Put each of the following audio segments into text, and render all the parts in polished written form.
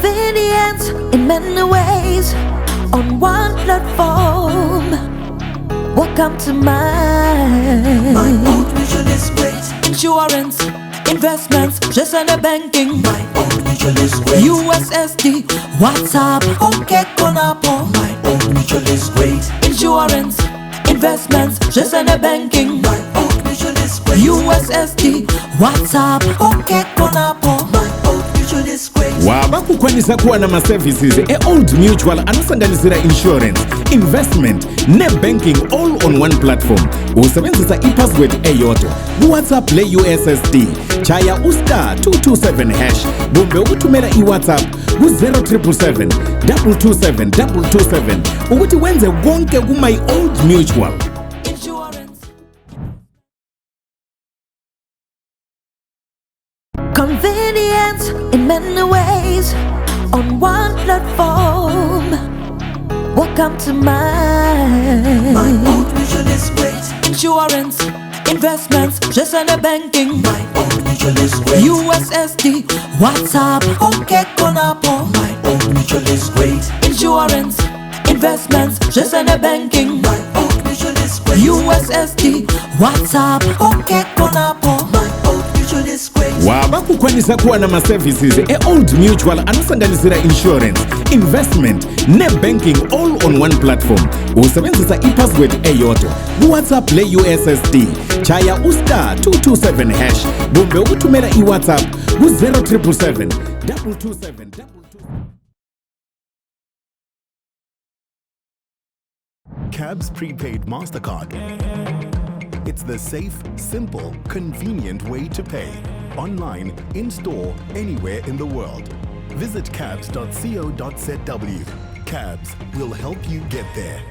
Convenience in many ways on one platform. Welcome to My own mutual is great. insurance, investments, just and banking. My own mutual is great. USSD, WhatsApp, okay, Konapo. My own mutual is great. Insurance, investments, just and banking. My own mutual is great. USSD, WhatsApp, okay, Konapo. My own mutual is great. waba kukwanisa kuwa na ma-services e-Old Mutual anosanganisira insurance, investment ne-banking all on one platform. Usebenzisa i-password eyodwa ku-WhatsApp le-USSD. Chaya *227# kumbe ukuthumela i-WhatsApp ku-0777 227 227 ukuthi wenze konke ku-My Old Mutual. Convenience in many ways on one platform. Welcome to My own mutual is great. insurance, investments, just and banking. My own mutual is great. USSD, WhatsApp, okay, Konapo. My own mutual is great. Insurance, investments, just and banking. My own mutual is great. USSD, WhatsApp, okay, Konapo. My own mutual is great. waba kukwanisa kuwa na ma-services e-Old Mutual anosanganisira insurance, investment ne-banking all on one platform. Usebenzisa i-password eyodwa ku-WhatsApp le-USSD. Chaya *227# kumbe ukuthumela i-WhatsApp ku-0777 227 227. Cabs Prepaid MasterCard. It's the safe, simple, convenient way to pay. Online, in-store, anywhere in the world. Visit cabs.co.zw. Cabs will help you get there.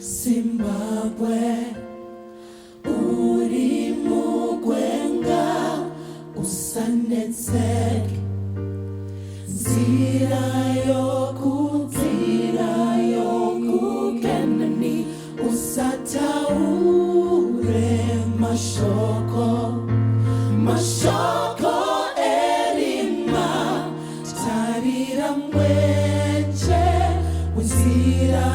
Zimbabwe uri mugwenga usanetseke nzira yokukenani usataure mashoko erima tarira mweche nzira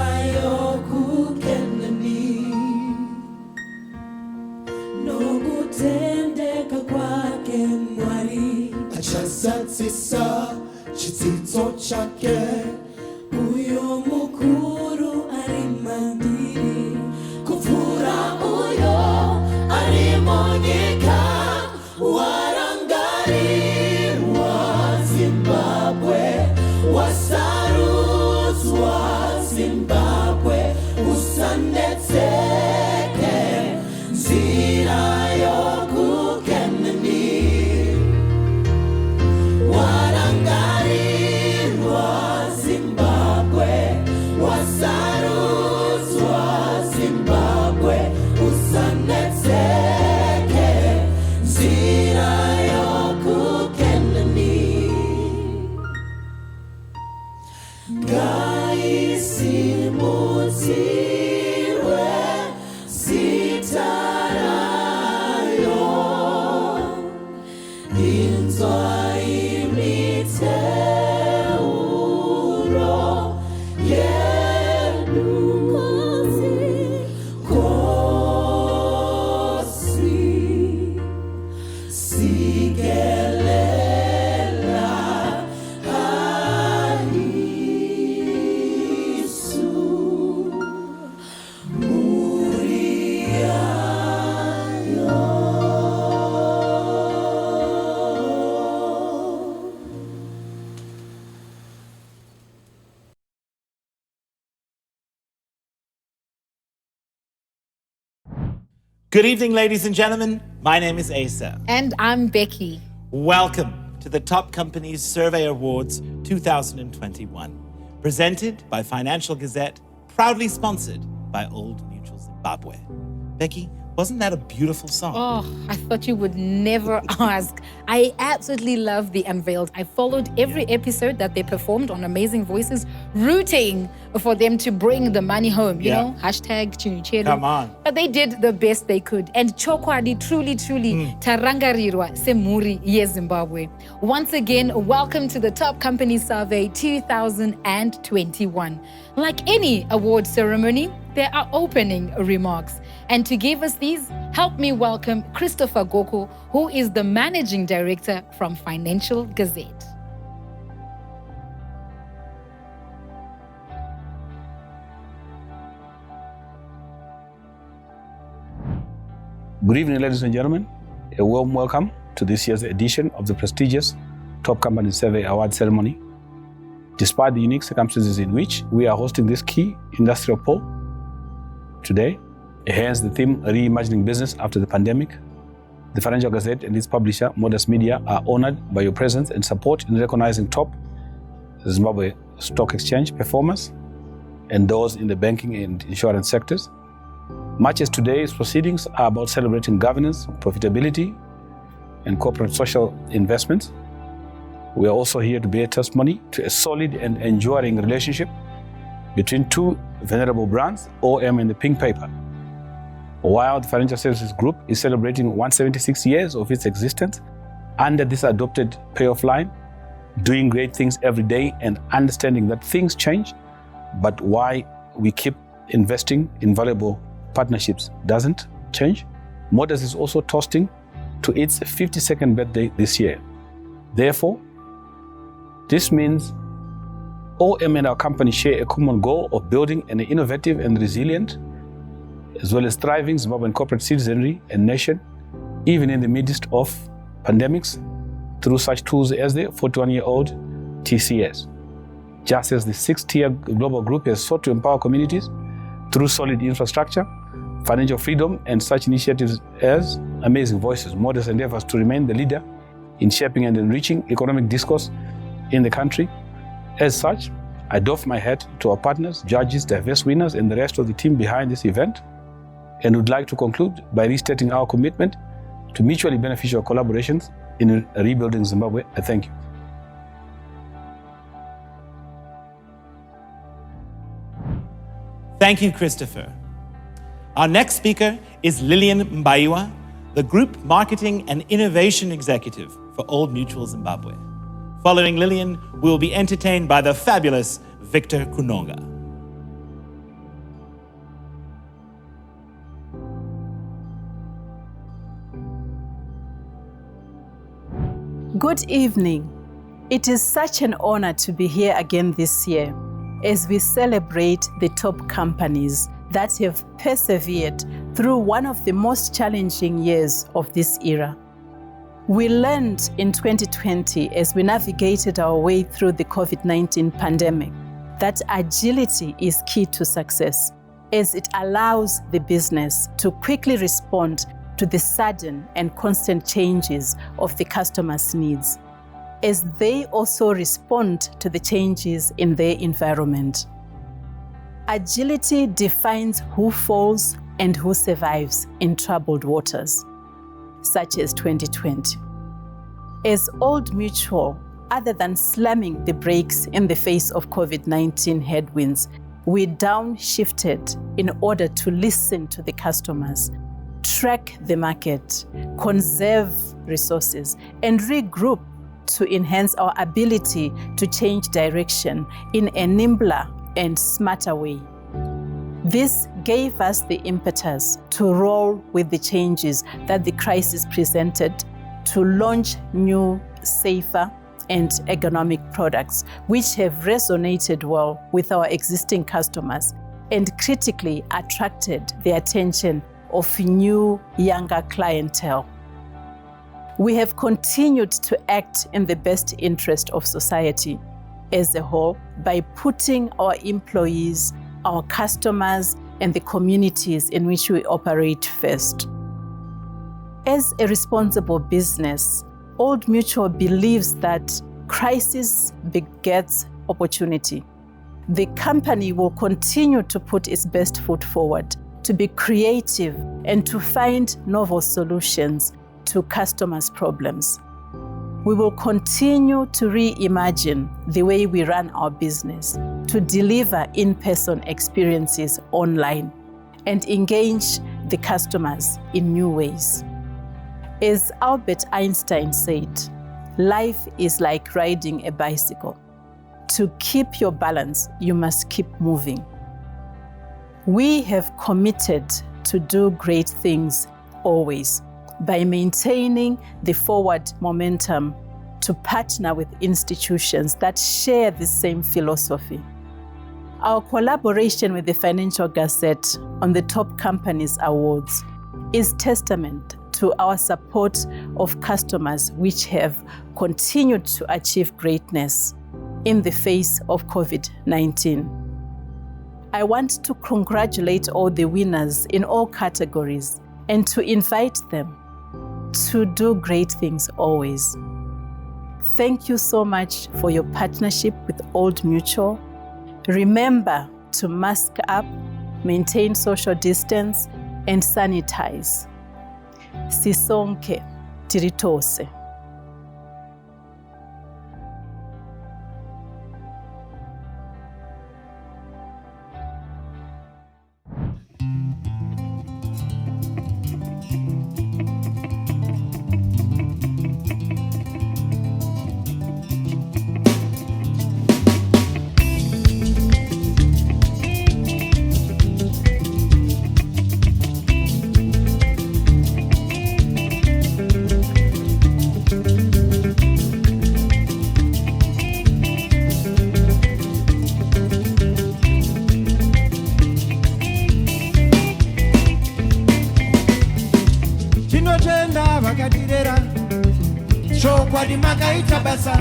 nokutendeka kwake Mwari achasatsisa chidzidzo chake uyo mukuru ari mandiri kupfura uyo ari munyika warangariwa Zimbabwe wasarudzwa Zimbabwe usanetseke nzira yokukenani warangarirwa Zimbabwe wasarudzwa Zimbabwe usanetseke nzira yokukenani ngaisimudzirwe sitarayo inzwa imiteuro yedu kosi sikelela haisu Good evening, ladies and gentlemen. My name is Asa. And I'm Becky. Welcome to the Top Companies Survey Awards 2021, presented by Financial Gazette, proudly sponsored by Old Mutual Zimbabwe. Becky, Wasn't that a beautiful song? Oh, I thought you would never ask. I absolutely love the Unveiled. I followed every episode that they performed on Amazing Voices, rooting for them to bring the money home, you know, hashtag Chinucheru. Come on. But they did the best they could. And Chokwadi truly, tarangarirwa semuri ye Zimbabwe. Once again, welcome to the Top Company Survey 2021. Like any award ceremony, there are opening remarks. And to give us these, help me welcome Christopher Goko, who is the Managing Director from Financial Gazette. Good evening, ladies and gentlemen. A warm welcome to this year's edition of the prestigious Top Company Survey Award ceremony. Despite the unique circumstances in which we are hosting this key industrial poll today, hence the theme, Reimagining Business After the Pandemic, the Financial Gazette and its publisher, Modest Media, are honored by your presence and support in recognizing top Zimbabwe Stock Exchange performers and those in the banking and insurance sectors. Much as today's proceedings are about celebrating governance, profitability, and corporate social investments, we are also here to bear testimony to a solid and enduring relationship between two venerable brands, OM and the Pink Paper. While the Financial Services Group is celebrating 176 years of its existence under this adopted payoff line, doing great things every day and understanding that things change, but why we keep investing in valuable partnerships doesn't change. Modest is also toasting to its 52nd birthday this year. Therefore, this means OM and our company share a common goal of building an innovative and resilient, as well as thriving Zimbabwean corporate citizenry and nation, even in the midst of pandemics, through such tools as the 41-year-old TCS. Just as the 6-tier global group has sought to empower communities through solid infrastructure, financial freedom, and such initiatives as Amazing Voices, Modest endeavors to remain the leader in shaping and enriching economic discourse in the country. As such, I doff my hat to our partners, judges, diverse winners, and the rest of the team behind this event, and would like to conclude by restating our commitment to mutually beneficial collaborations in rebuilding Zimbabwe. I thank you. Thank you, Christopher. Our next speaker is Lillian Mbaiwa, the Group Marketing and Innovation Executive for Old Mutual Zimbabwe. Following Lillian, we will be entertained by the fabulous Victor Kunonga. Good evening. It is such an honor to be here again this year as we celebrate the top companies that have persevered through one of the most challenging years of this era. We learned in 2020 as we navigated our way through the COVID-19 pandemic that agility is key to success, as it allows the business to quickly respond to the sudden and constant changes of the customer's needs, as they also respond to the changes in their environment. Agility defines who falls and who survives in troubled waters, such as 2020. As Old Mutual, other than slamming the brakes in the face of COVID-19 headwinds, we downshifted in order to listen to the customers, track the market, conserve resources, and regroup to enhance our ability to change direction in a nimbler and smarter way. This gave us the impetus to roll with the changes that the crisis presented, to launch new, safer, and ergonomic products, which have resonated well with our existing customers and critically attracted the attention of new, younger clientele. We have continued to act in the best interest of society as a whole by putting our employees, our customers, and the communities in which we operate first. As a responsible business, Old Mutual believes that crisis begets opportunity. The company will continue to put its best foot forward to be creative, and to find novel solutions to customers' problems. We will continue to reimagine the way we run our business, to deliver in-person experiences online, and engage the customers in new ways. As Albert Einstein said, life is like riding a bicycle. To keep your balance, you must keep moving. We have committed to do great things always by maintaining the forward momentum, to partner with institutions that share the same philosophy. Our collaboration with the Financial Gazette on the Top Companies Awards is testament to our support of customers, which have continued to achieve greatness in the face of COVID-19. I want to congratulate all the winners in all categories and to invite them to do great things always. Thank you so much for your partnership with Old Mutual. Remember to mask up, maintain social distance, and sanitize. Sisonke tiritose. Tinotenda vakatirera chokwadi makaita basa.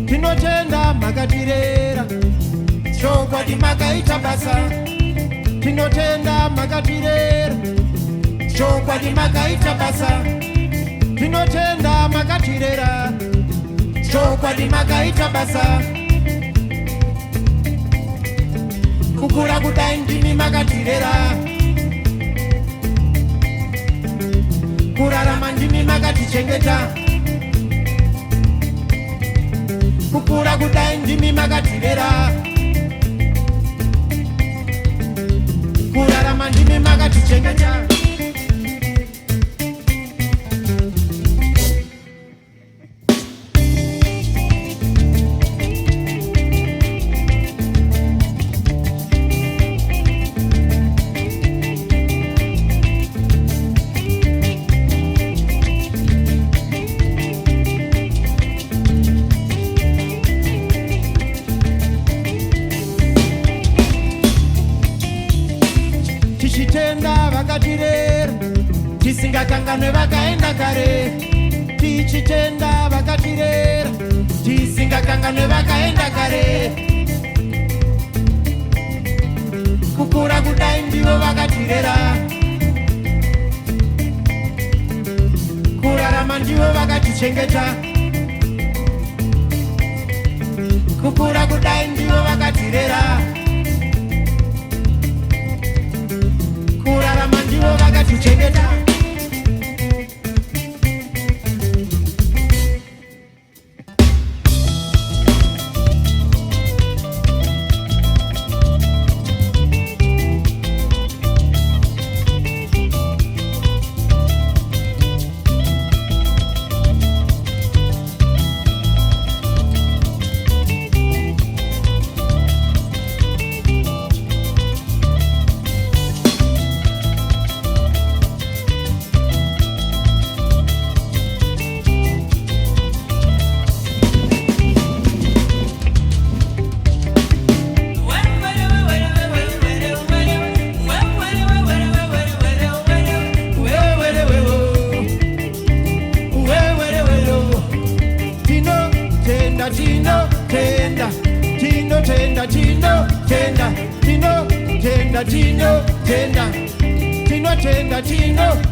Tinotenda makatirera chokwadi makaita basa. Tinotenda makatirera chokwadi makaita basa. Tinotenda makatirera chokwadi makaita basa. Kukura kudai ndimi makatirera, kurarama ndimi makatichengeta. Kukura kudai ndimi makatirera, kurarama ndimi makatichengeta. Tichitenda vakatirera, tisingakanganwe vakaenda kare. Tichitenda vakatirera, tisingakanganwe vakaenda kare. Kukura kudai ndivo vakatirera, kurarama ndivo vakatichengeta. Kukura kudai ndivo vakatirera, kurarama ndivo vakatichengeta.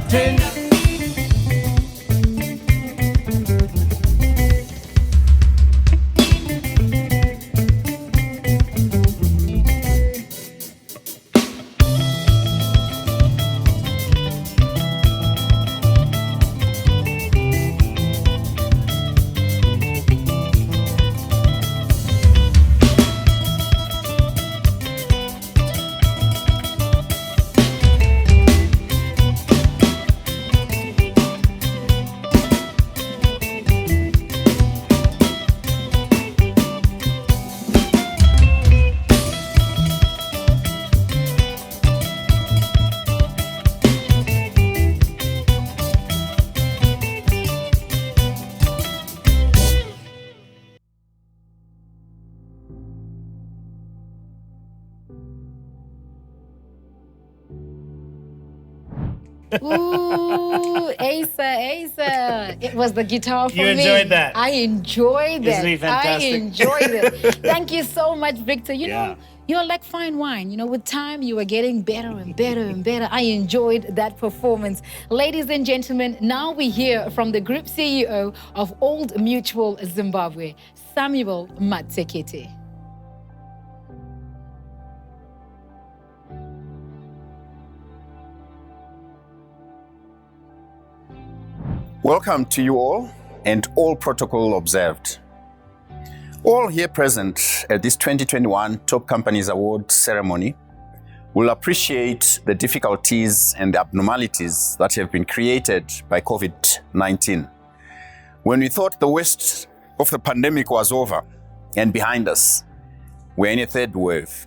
Tenda. Ooh, Asa. It was the guitar for me. You enjoyed that? I enjoyed that. Isn't he fantastic? I enjoyed it. Thank you so much, Victor. You Yeah. know, you're like fine wine. You know, with time, you are getting better and better and better. I enjoyed that performance. Ladies and gentlemen, now we hear from the Group CEO of Old Mutual Zimbabwe, Samuel Matsekete. Welcome to you all, and all protocol observed. All here present at this 2021 Top Companies Award ceremony will appreciate the difficulties and the abnormalities that have been created by COVID-19. When we thought the worst of the pandemic was over and behind us, we're in a third wave,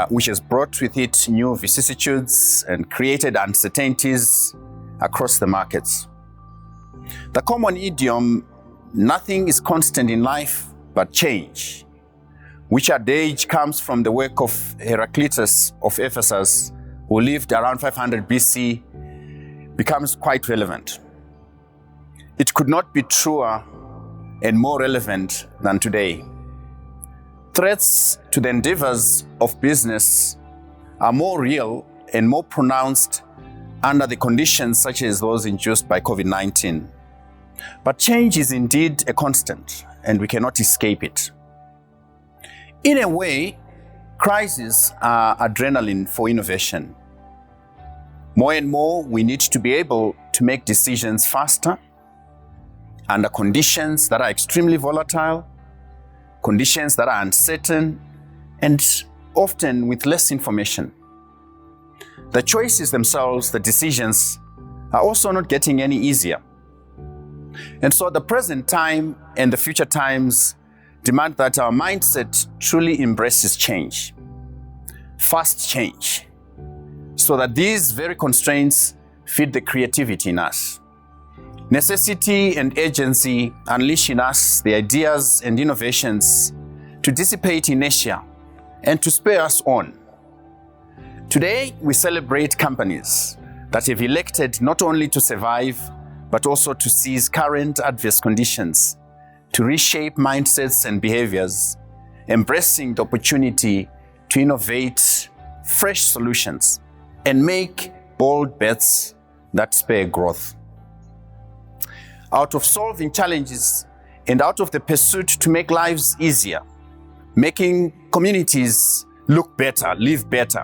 which has brought with it new vicissitudes and created uncertainties across the markets. The common idiom, nothing is constant in life but change, which adage comes from the work of Heraclitus of Ephesus, who lived around 500 BC, becomes quite relevant. It could not be truer and more relevant than today. Threats to the endeavors of business are more real and more pronounced under the conditions such as those induced by COVID-19. But change is indeed a constant, and we cannot escape it. In a way, crises are adrenaline for innovation. More and more, we need to be able to make decisions faster, under conditions that are extremely volatile, conditions that are uncertain, and often with less information. The choices themselves, the decisions, are also not getting any easier. And so the present time and the future times demand that our mindset truly embraces change, fast change, so that these very constraints feed the creativity in us. Necessity and urgency unleash in us the ideas and innovations to dissipate inertia and to spur us on. Today, we celebrate companies that have elected not only to survive, but also to seize current adverse conditions, to reshape mindsets and behaviors, embracing the opportunity to innovate fresh solutions and make bold bets that spur growth. Out of solving challenges and out of the pursuit to make lives easier, making communities look better, live better,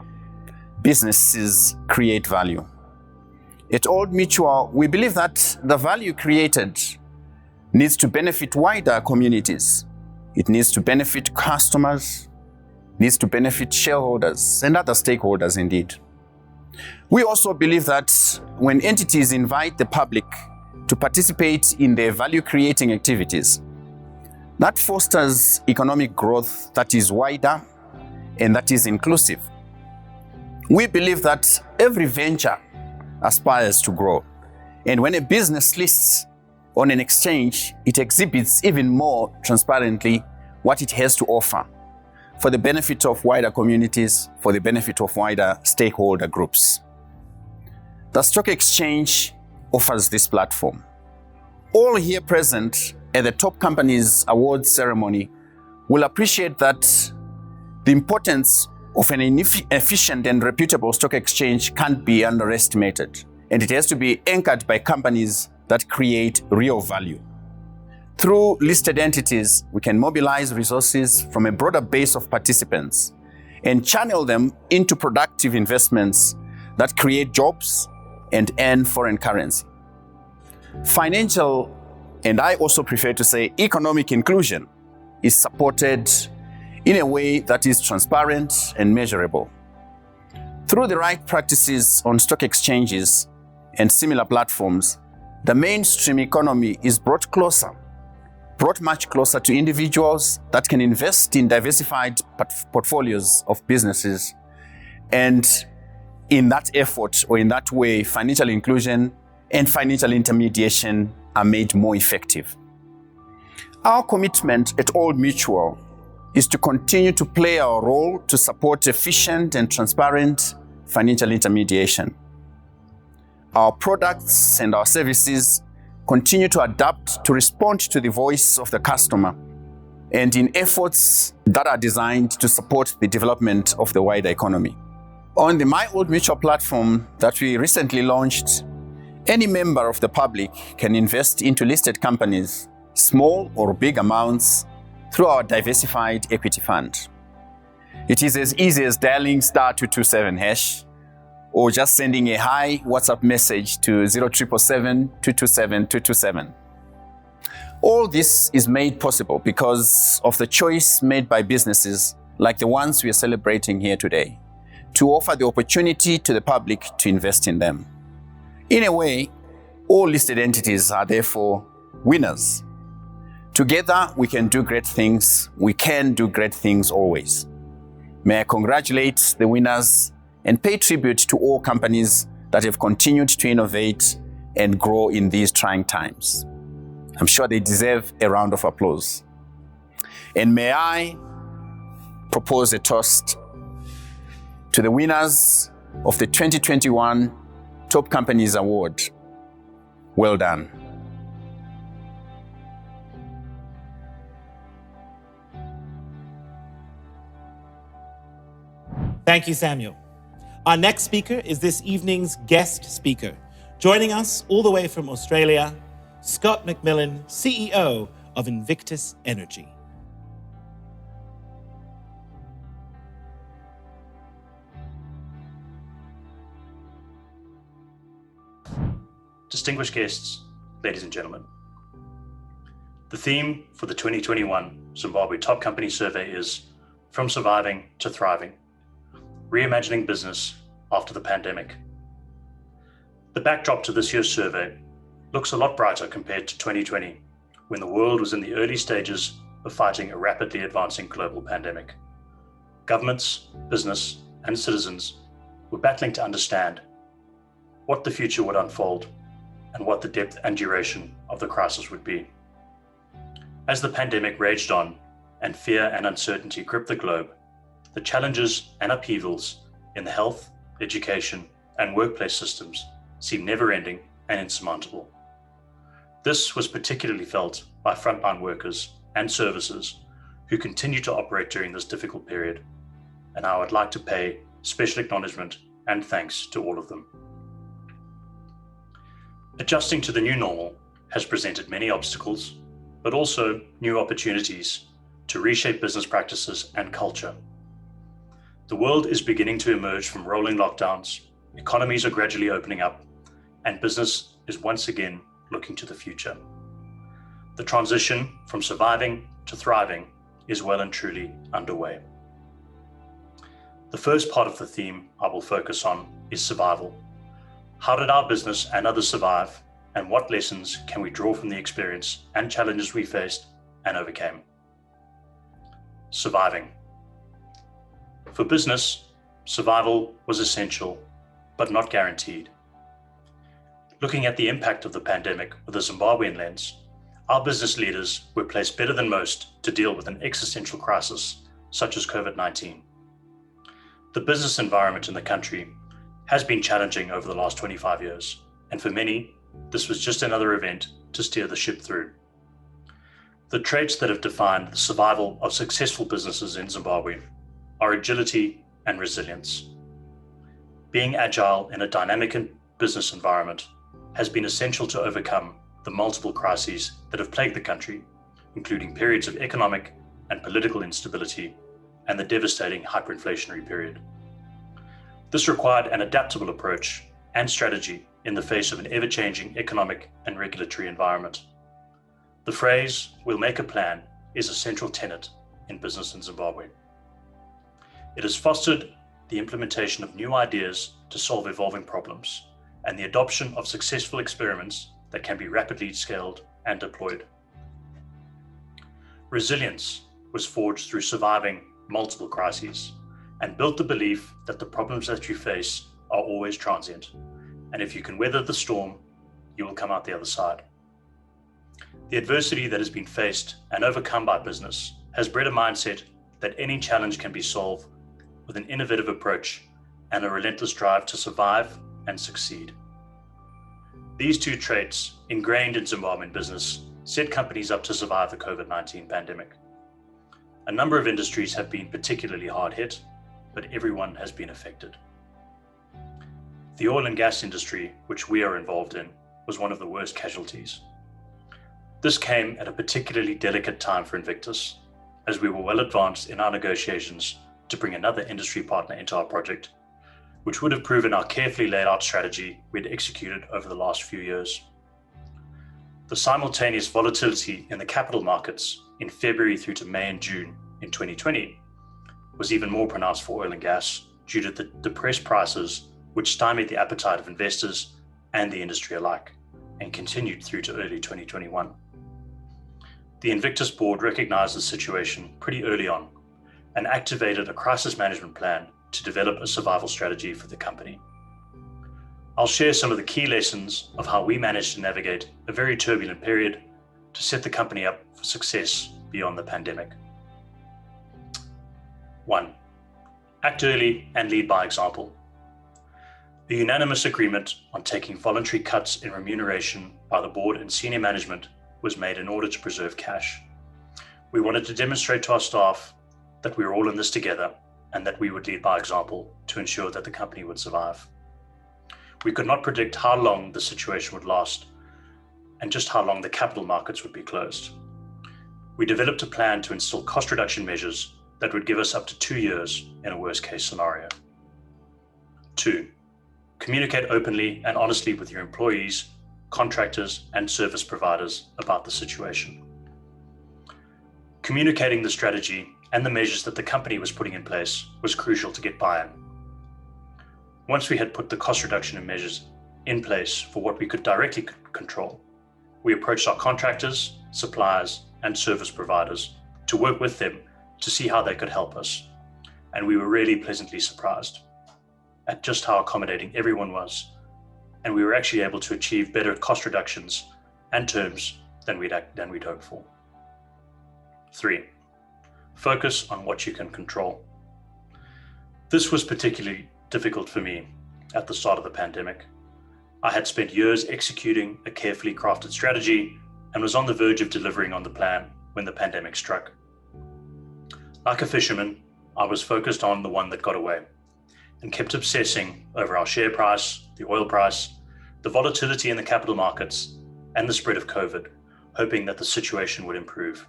businesses create value. At Old Mutual, we believe that the value created needs to benefit wider communities. It needs to benefit customers, needs to benefit shareholders and other stakeholders indeed. We also believe that when entities invite the public to participate in their value-creating activities, that fosters economic growth that is wider and that is inclusive. We believe that every venture aspires to grow. And when a business lists on an exchange, it exhibits even more transparently what it has to offer for the benefit of wider communities, for the benefit of wider stakeholder groups. The Stock Exchange offers this platform. All here present at the Top Companies Awards ceremony will appreciate that the importance of an efficient and reputable stock exchange can't be underestimated, and it has to be anchored by companies that create real value. Through listed entities, we can mobilize resources from a broader base of participants and channel them into productive investments that create jobs and earn foreign currency. Financial, and I also prefer to say economic inclusion, is supported in a way that is transparent and measurable. Through the right practices on stock exchanges and similar platforms, the mainstream economy is brought much closer to individuals that can invest in diversified portfolios of businesses. And in that effort, or in that way, financial inclusion and financial intermediation are made more effective. Our commitment at Old Mutual is to continue to play our role to support efficient and transparent financial intermediation. Our products and our services continue to adapt to respond to the voice of the customer and in efforts that are designed to support the development of the wider economy. On the My Old Mutual platform that we recently launched, any member of the public can invest into listed companies, small or big amounts, through our diversified equity fund. It is as easy as dialing *227# or just sending a hi WhatsApp message to 0777 227 227. All this is made possible because of the choice made by businesses like the ones we are celebrating here today, to offer the opportunity to the public to invest in them. In a way, all listed entities are therefore winners. Together, we can do great things. We can do great things always. May I congratulate the winners and pay tribute to all companies that have continued to innovate and grow in these trying times. I'm sure they deserve a round of applause. And may I propose a toast to the winners of the 2021 Top Companies Award. Well done. Thank you, Samuel. Our next speaker is this evening's guest speaker. Joining us all the way from Australia, Scott McMillan, CEO of Invictus Energy. Distinguished guests, ladies and gentlemen. The theme for the 2021 Zimbabwe Top Company Survey is From Surviving to Thriving, Reimagining Business After the Pandemic. The backdrop to this year's survey looks a lot brighter compared to 2020, when the world was in the early stages of fighting a rapidly advancing global pandemic. Governments, business, and citizens were battling to understand what the future would unfold and what the depth and duration of the crisis would be. As the pandemic raged on and fear and uncertainty gripped the globe, the challenges and upheavals in the health, education, and workplace systems seemed never-ending and insurmountable. This was particularly felt by frontline workers and services who continue to operate during this difficult period, and I would like to pay special acknowledgement and thanks to all of them. Adjusting to the new normal has presented many obstacles, but also new opportunities to reshape business practices and culture. The world is beginning to emerge from rolling lockdowns, economies are gradually opening up, and business is once again looking to the future. The transition from surviving to thriving is well and truly underway. The first part of the theme I will focus on is survival. How did our business and others survive, and what lessons can we draw from the experience and challenges we faced and overcame? Surviving. For business, survival was essential, but not guaranteed. Looking at the impact of the pandemic with a Zimbabwean lens, our business leaders were placed better than most to deal with an existential crisis such as COVID-19. The business environment in the country has been challenging over the last 25 years, and for many, this was just another event to steer the ship through. The traits that have defined the survival of successful businesses in Zimbabwe are agility and resilience. Being agile in a dynamic business environment has been essential to overcome the multiple crises that have plagued the country, including periods of economic and political instability and the devastating hyperinflationary period. This required an adaptable approach and strategy in the face of an ever-changing economic and regulatory environment. The phrase, "we'll make a plan," is a central tenet in business in Zimbabwe. It has fostered the implementation of new ideas to solve evolving problems and the adoption of successful experiments that can be rapidly scaled and deployed. Resilience was forged through surviving multiple crises and built the belief that the problems that you face are always transient, and if you can weather the storm, you will come out the other side. The adversity that has been faced and overcome by business has bred a mindset that any challenge can be solved with an innovative approach and a relentless drive to survive and succeed. These two traits, ingrained in Zimbabwean business, set companies up to survive the COVID-19 pandemic. A number of industries have been particularly hard hit, but everyone has been affected. The oil and gas industry, which we are involved in, was one of the worst casualties. This came at a particularly delicate time for Invictus, as we were well advanced in our negotiations to bring another industry partner into our project, which would have proven our carefully laid out strategy we'd executed over the last few years. The simultaneous volatility in the capital markets in February through to May and June in 2020 was even more pronounced for oil and gas due to the depressed prices, which stymied the appetite of investors and the industry alike, and continued through to early 2021. The Invictus board recognized the situation pretty early on and activated a crisis management plan to develop a survival strategy for the company. I'll share some of the key lessons of how we managed to navigate a very turbulent period to set the company up for success beyond the pandemic. 1. Act early and lead by example. A unanimous agreement on taking voluntary cuts in remuneration by the board and senior management was made in order to preserve cash. We wanted to demonstrate to our staff that we were all in this together and that we would lead by example to ensure that the company would survive. We could not predict how long the situation would last and just how long the capital markets would be closed. We developed a plan to instill cost reduction measures that would give us up to 2 years in a worst case scenario. 2. Communicate openly and honestly with your employees, contractors, and service providers about the situation. Communicating the strategy and the measures that the company was putting in place was crucial to get buy-in. Once we had put the cost reduction measures in place for what we could directly control, we approached our contractors, suppliers, and service providers to work with them to see how they could help us. And we were really pleasantly surprised at just how accommodating everyone was. And we were actually able to achieve better cost reductions and terms than we'd hoped for. 3. Focus on what you can control. This was particularly difficult for me at the start of the pandemic. I had spent years executing a carefully crafted strategy and was on the verge of delivering on the plan when the pandemic struck. Like a fisherman, I was focused on the one that got away and kept obsessing over our share price, the oil price, the volatility in the capital markets, and the spread of COVID, hoping that the situation would improve,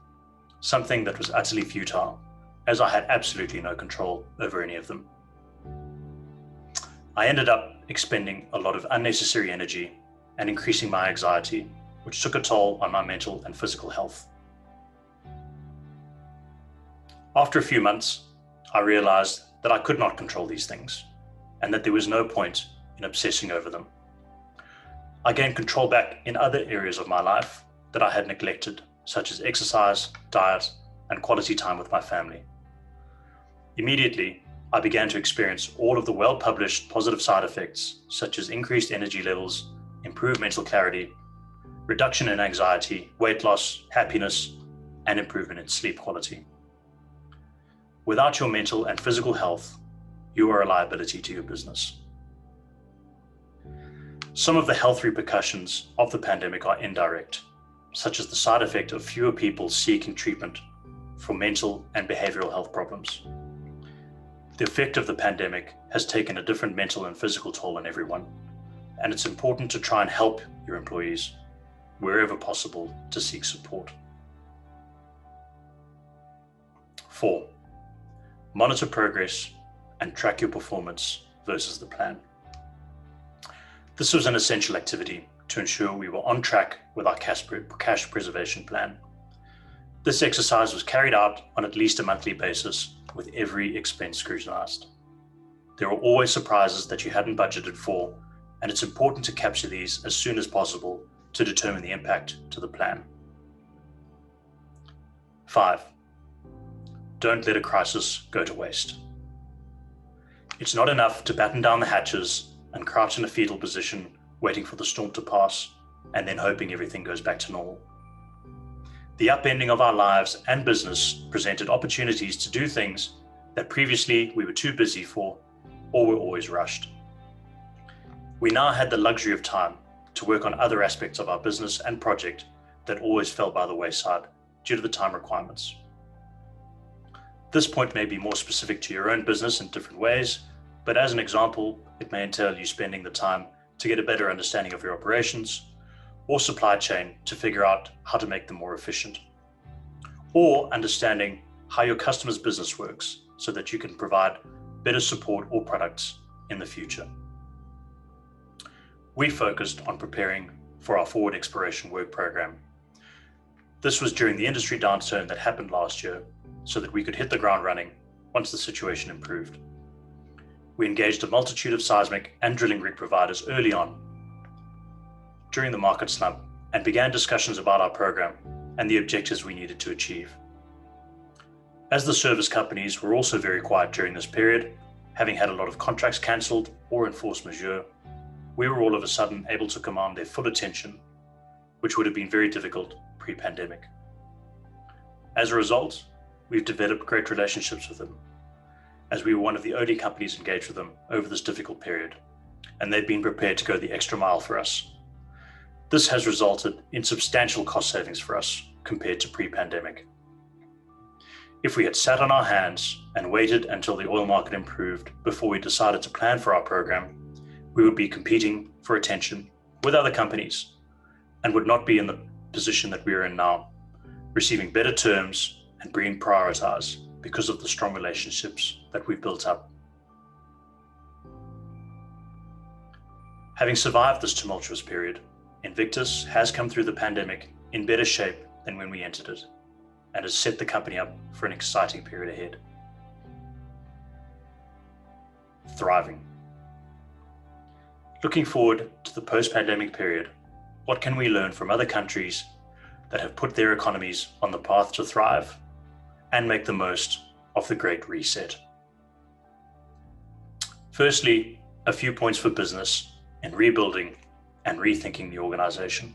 something that was utterly futile, as I had absolutely no control over any of them. I ended up expending a lot of unnecessary energy and increasing my anxiety, which took a toll on my mental and physical health. After a few months, I realized that I could not control these things and that there was no point in obsessing over them. I gained control back in other areas of my life that I had neglected, such as exercise, diet, and quality time with my family. Immediately, I began to experience all of the well-published positive side effects, such as increased energy levels, improved mental clarity, reduction in anxiety, weight loss, happiness, and improvement in sleep quality. Without your mental and physical health, you are a liability to your business. Some of the health repercussions of the pandemic are indirect, such as the side effect of fewer people seeking treatment for mental and behavioral health problems. The effect of the pandemic has taken a different mental and physical toll on everyone, and it's important to try and help your employees wherever possible to seek support. 4. Monitor progress and track your performance versus the plan. This was an essential activity to ensure we were on track with our cash preservation plan. This exercise was carried out on at least a monthly basis with every expense scrutinized. There were always surprises that you hadn't budgeted for, and it's important to capture these as soon as possible to determine the impact to the plan. 5. Don't let a crisis go to waste. It's not enough to batten down the hatches and crouch in a fetal position, waiting for the storm to pass, and then hoping everything goes back to normal. The upending of our lives and business presented opportunities to do things that previously we were too busy for or were always rushed. We now had the luxury of time to work on other aspects of our business and project that always fell by the wayside due to the time requirements. This point may be more specific to your own business in different ways, but as an example, it may entail you spending the time to get a better understanding of your operations or supply chain to figure out how to make them more efficient, or understanding how your customer's business works so that you can provide better support or products in the future. We focused on preparing for our forward exploration work program. This was during the industry downturn that happened last year so that we could hit the ground running once the situation improved. We engaged a multitude of seismic and drilling rig providers early on during the market slump and began discussions about our program and the objectives we needed to achieve. As the service companies were also very quiet during this period, having had a lot of contracts cancelled or in force majeure, we were all of a sudden able to command their full attention, which would have been very difficult pre-pandemic. As a result, we've developed great relationships with them, as we were one of the only companies engaged with them over this difficult period, and they've been prepared to go the extra mile for us. This has resulted in substantial cost savings for us compared to pre-pandemic. If we had sat on our hands and waited until the oil market improved before we decided to plan for our program, we would be competing for attention with other companies and would not be in the position that we are in now, receiving better terms and being prioritized because of the strong relationships that we've built up. Having survived this tumultuous period, Invictus has come through the pandemic in better shape than when we entered it, and has set the company up for an exciting period ahead. Thriving. Looking forward to the post-pandemic period, what can we learn from other countries that have put their economies on the path to thrive and make the most of the Great Reset? Firstly, a few points for business in rebuilding and rethinking the organization.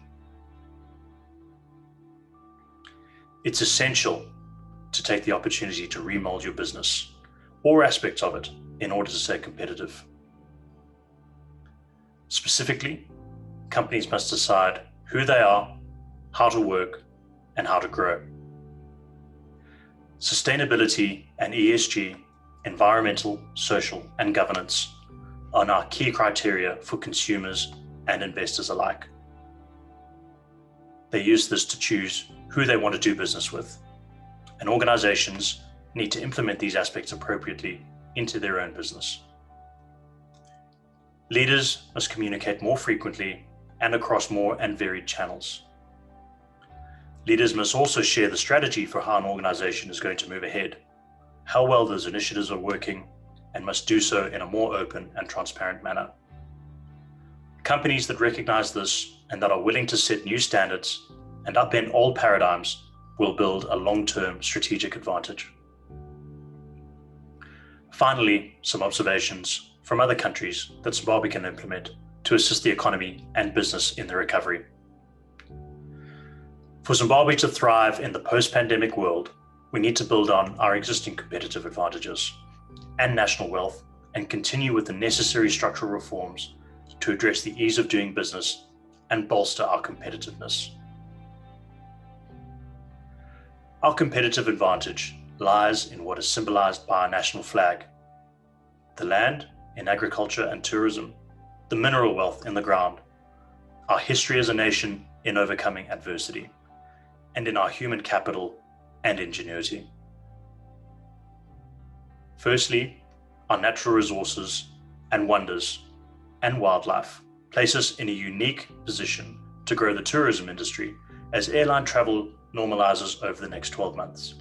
It's essential to take the opportunity to remold your business or aspects of it in order to stay competitive. Specifically, companies must decide who they are, how to work, and how to grow. Sustainability and ESG, environmental, social, and governance, are now key criteria for consumers and investors alike. They use this to choose who they want to do business with, and organizations need to implement these aspects appropriately into their own business. Leaders must communicate more frequently and across more and varied channels. Leaders must also share the strategy for how an organization is going to move ahead, how well those initiatives are working, and must do so in a more open and transparent manner. Companies that recognize this and that are willing to set new standards and upend old paradigms will build a long-term strategic advantage. Finally, some observations from other countries that Zimbabwe can implement to assist the economy and business in the recovery. For Zimbabwe to thrive in the post-pandemic world, we need to build on our existing competitive advantages and national wealth and continue with the necessary structural reforms to address the ease of doing business and bolster our competitiveness. Our competitive advantage lies in what is symbolized by our national flag: the land in agriculture and tourism, the mineral wealth in the ground, our history as a nation in overcoming adversity, and in our human capital and ingenuity. Firstly, our natural resources and wonders and wildlife place us in a unique position to grow the tourism industry as airline travel normalizes over the next 12 months.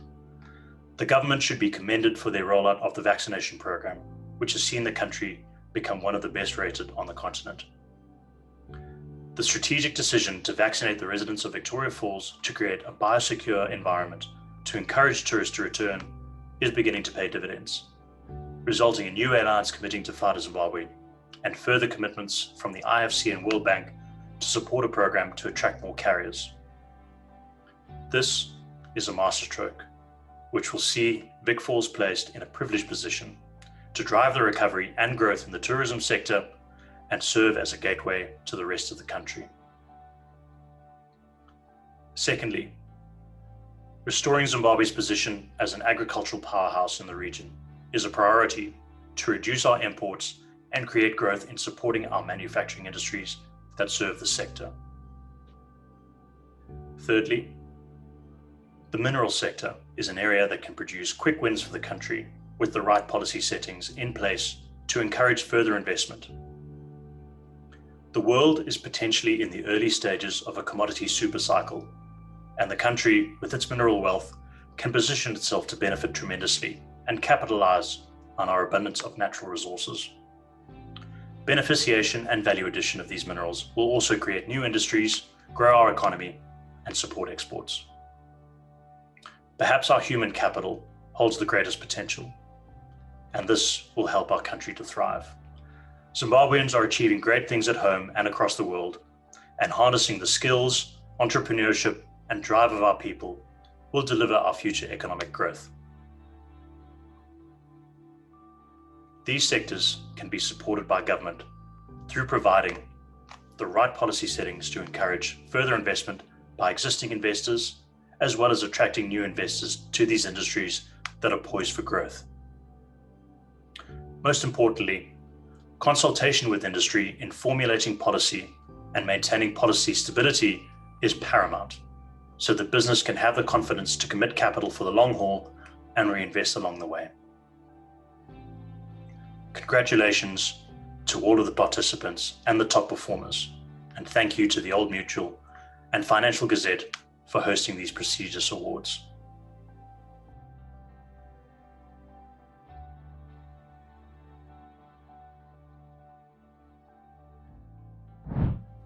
The government should be commended for their rollout of the vaccination program, which has seen the country become one of the best rated on the continent. The strategic decision to vaccinate the residents of Victoria Falls to create a biosecure environment to encourage tourists to return is beginning to pay dividends, resulting in new airlines committing to fly to Zimbabwe and further commitments from the IFC and World Bank to support a program to attract more carriers. This is a masterstroke, which will see Vic Falls placed in a privileged position to drive the recovery and growth in the tourism sector and serve as a gateway to the rest of the country. Secondly, restoring Zimbabwe's position as an agricultural powerhouse in the region is a priority to reduce our imports and create growth in supporting our manufacturing industries that serve the sector. Thirdly, the mineral sector is an area that can produce quick wins for the country with the right policy settings in place to encourage further investment. The world is potentially in the early stages of a commodity supercycle, and the country, with its mineral wealth, can position itself to benefit tremendously and capitalize on our abundance of natural resources. Beneficiation and value addition of these minerals will also create new industries, grow our economy, and support exports. Perhaps our human capital holds the greatest potential, and this will help our country to thrive. Zimbabweans are achieving great things at home and across the world, and harnessing the skills, entrepreneurship, and drive of our people will deliver our future economic growth. These sectors can be supported by government through providing the right policy settings to encourage further investment by existing investors, as well as attracting new investors to these industries that are poised for growth. Most importantly, consultation with industry in formulating policy and maintaining policy stability is paramount, so that business can have the confidence to commit capital for the long haul and reinvest along the way. Congratulations to all of the participants and the top performers, and thank you to the Old Mutual and Financial Gazette for hosting these prestigious awards.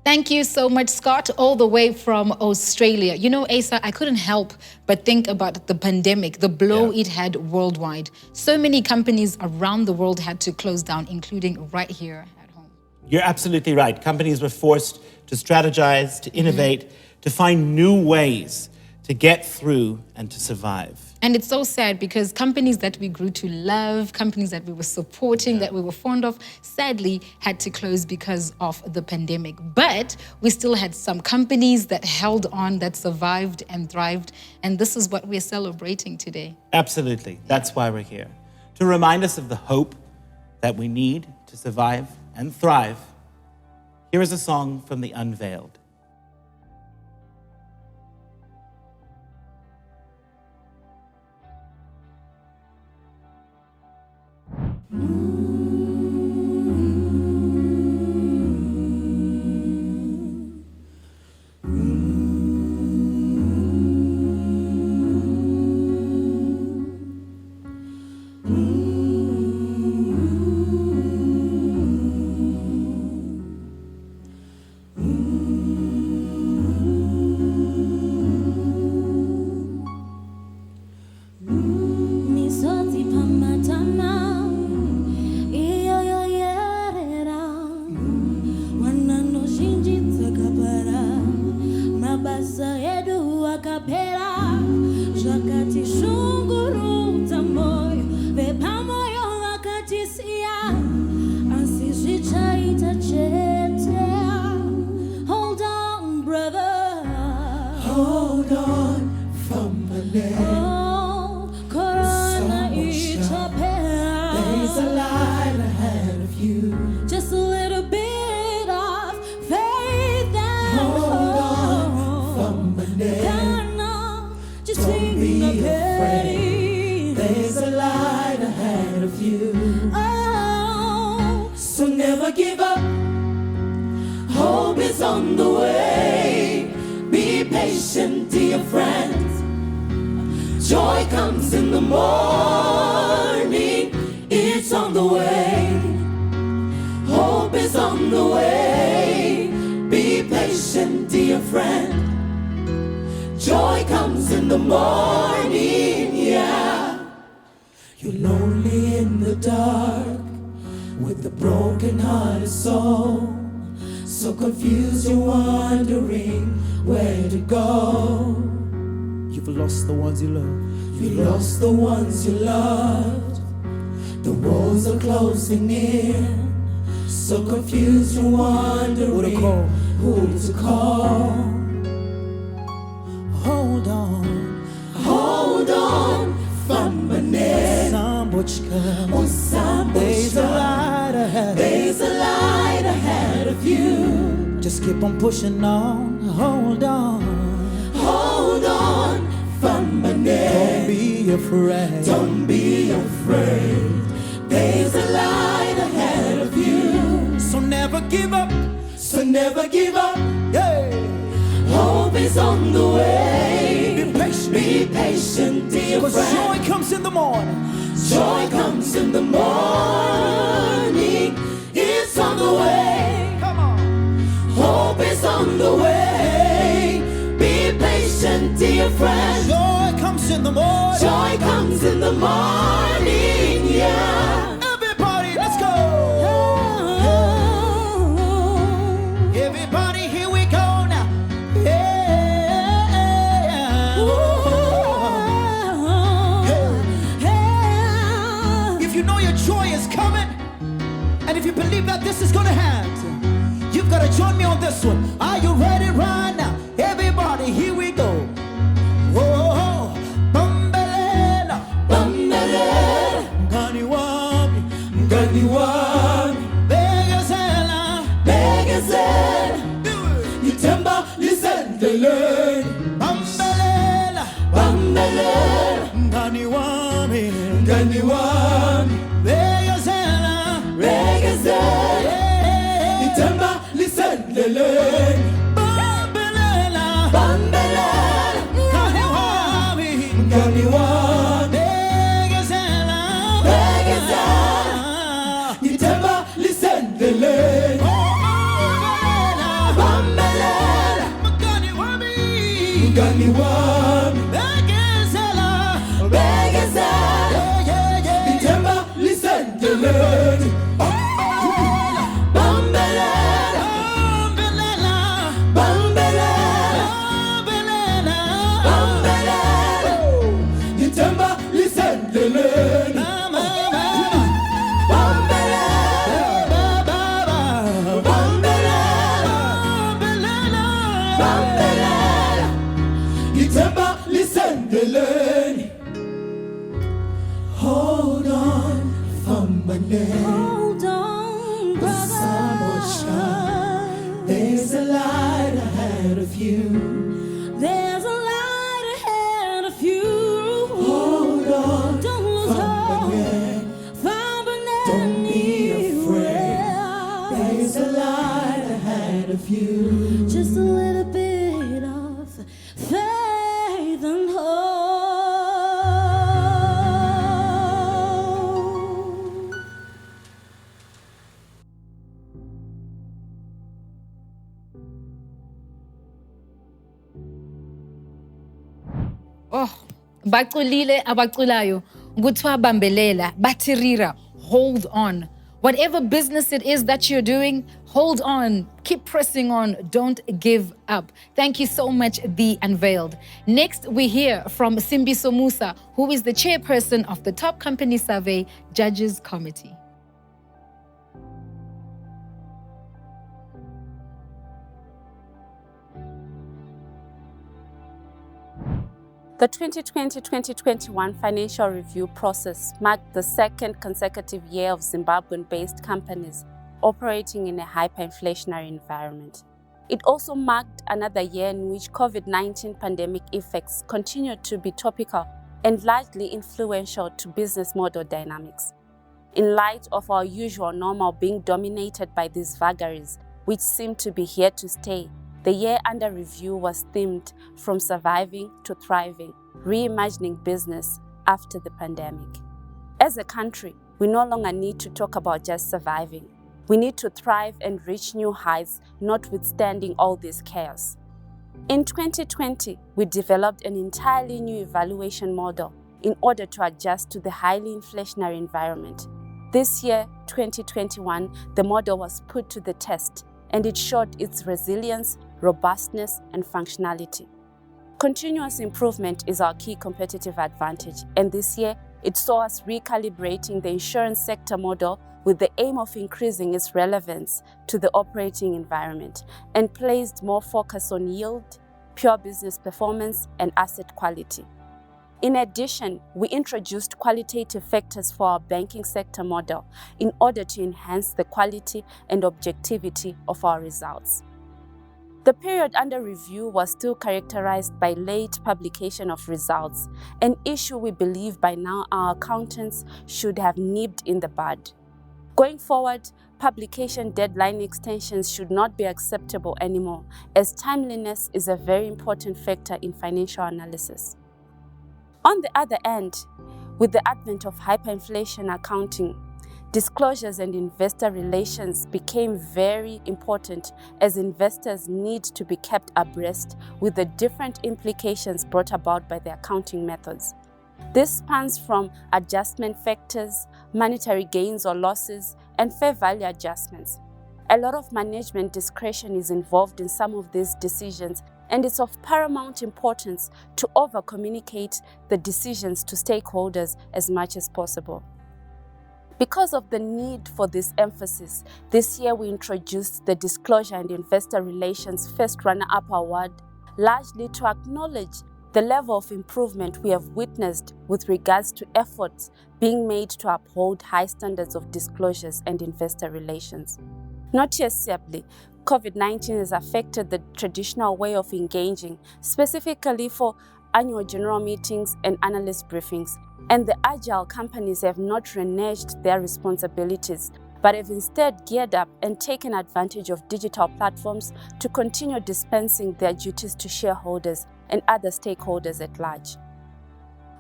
Thank you so much, Scott, all the way from Australia. You know, Asa, I couldn't help but think about the pandemic, the blow it had worldwide. So many companies around the world had to close down, including right here at home. You're absolutely right. Companies were forced to strategize, to innovate, to find new ways to get through and to survive. And it's so sad because companies that we grew to love, companies that we were supporting, that we were fond of, sadly had to close because of the pandemic. But we still had some companies that held on, that survived and thrived. And this is what we're celebrating today. Absolutely. That's why we're here. To remind us of the hope that we need to survive and thrive, here is a song from The Unveiled. Hold on, brother. Hold on from the neck. Oh, Corona there's a light ahead of you. Just a little bit of faith and hold on from the neck. Just don't be afraid. There's a light ahead of you. Oh, so never give up. Hope is on the way. Be patient, dear friends. Joy comes in the morning. It's on the way. Hope is on the way. Be patient, dear friend. Joy comes in the morning, yeah. You're lonely in the dark with a broken-hearted soul. So confused you're wondering where to go. You've lost the ones you love. You lost the ones you loved. The walls are closing in. So confused and wondering who to call. Hold on, Famane. Sambuchka. Oh, Sambuchka. There's a light ahead. There's a light ahead of you. Just keep on pushing on. Hold on, Famane. don't be afraid. Don't be afraid. There's a light ahead of you. So never give up. So never give up. Yeah. Hope is on the way. Be patient. Be patient, dear Cause friend. joy comes in the morning. Joy comes in the morning. It's on the way. Come on. Hope is on the way. Be patient, dear friend. Joy comes in the morning. Joy comes in the morning, yeah. Everybody, let's go. Everybody, here we go now. If you know your joy is coming, and if you believe that this is gonna happen, you've got to join me on this one. Are you ready right now? Everybody, here we go. Oh, Bambelela, Bambelela, Mngani wami, mngani wami, Begezela, begezela, ithemba lisendleleni. Bambelela, Bambelela, Mngani wami, mngani wami, Begezela, begezela, ithemba lisendleleni. Bambelela, Bambelela, Mngani wami, mngani wami, Begezela, begezela, ithemba lisendleleni. Bambelela, Mngani wami, mngani wami, Begezela, begezela, ithemba lisendleleni. Bambelela, bambelela, bambelela, ithemba lisendleleni. Bambelela, ithemba lisendleleni. Hold on, Famane. Hold on, Sambuchka. brother. There's a light ahead of you. There's a light ahead of you. Hold on, Don't lose hope. Famane. Don't be afraid. There's a light ahead of you. Just a little bit of faith and hope. Oh, baculile abaculayo, kuthiwa bambelela, batirira, hold on. Whatever business it is that you're doing, hold on, keep pressing on, don't give up. Thank you so much, The Unveiled. Next, we hear from Simbiso Musa, who is the chairperson of the Top Company Survey Judges Committee. The 2020-2021 financial review process marked the second consecutive year of Zimbabwean-based companies operating in a hyperinflationary environment. It also marked another year in which COVID-19 pandemic effects continued to be topical and largely influential to business model dynamics. In light of our usual normal being dominated by these vagaries, which seem to be here to stay, the year under review was themed from surviving to thriving, reimagining business after the pandemic. As a country, we no longer need to talk about just surviving. We need to thrive and reach new heights, notwithstanding all this chaos. In 2020, we developed an entirely new evaluation model in order to adjust to the highly inflationary environment. This year, 2021, the model was put to the test, and it showed its resilience, robustness, and functionality. Continuous improvement is our key competitive advantage, and this year, it saw us recalibrating the insurance sector model with the aim of increasing its relevance to the operating environment and placed more focus on yield, pure business performance, and asset quality. In addition, we introduced qualitative factors for our banking sector model in order to enhance the quality and objectivity of our results. The period under review was still characterized by late publication of results, an issue we believe by now our accountants should have nipped in the bud. Going forward, publication deadline extensions should not be acceptable anymore, as timeliness is a very important factor in financial analysis. On the other end, with the advent of hyperinflation accounting, disclosures and investor relations became very important as investors need to be kept abreast with the different implications brought about by the accounting methods. This spans from adjustment factors, monetary gains or losses, and fair value adjustments. A lot of management discretion is involved in some of these decisions, and it's of paramount importance to over-communicate the decisions to stakeholders as much as possible. Because of the need for this emphasis, this year we introduced the Disclosure and Investor Relations First Runner-Up Award, largely to acknowledge the level of improvement we have witnessed with regards to efforts being made to uphold high standards of disclosures and investor relations. Noticeably, COVID-19 has affected the traditional way of engaging, specifically for annual general meetings and analyst briefings, and the agile companies have not reneged their responsibilities, but have instead geared up and taken advantage of digital platforms to continue dispensing their duties to shareholders and other stakeholders at large.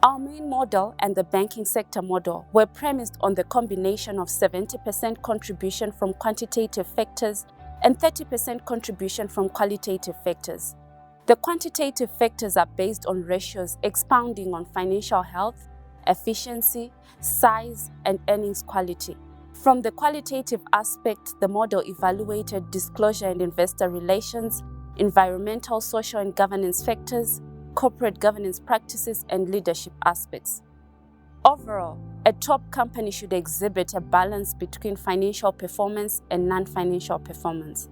Our main model and the banking sector model were premised on the combination of 70% contribution from quantitative factors and 30% contribution from qualitative factors. The quantitative factors are based on ratios expounding on financial health, efficiency, size, and earnings quality. From the qualitative aspect, the model evaluated disclosure and investor relations, environmental, social, and governance factors, corporate governance practices, and leadership aspects. Overall, a top company should exhibit a balance between financial performance and non-financial performance.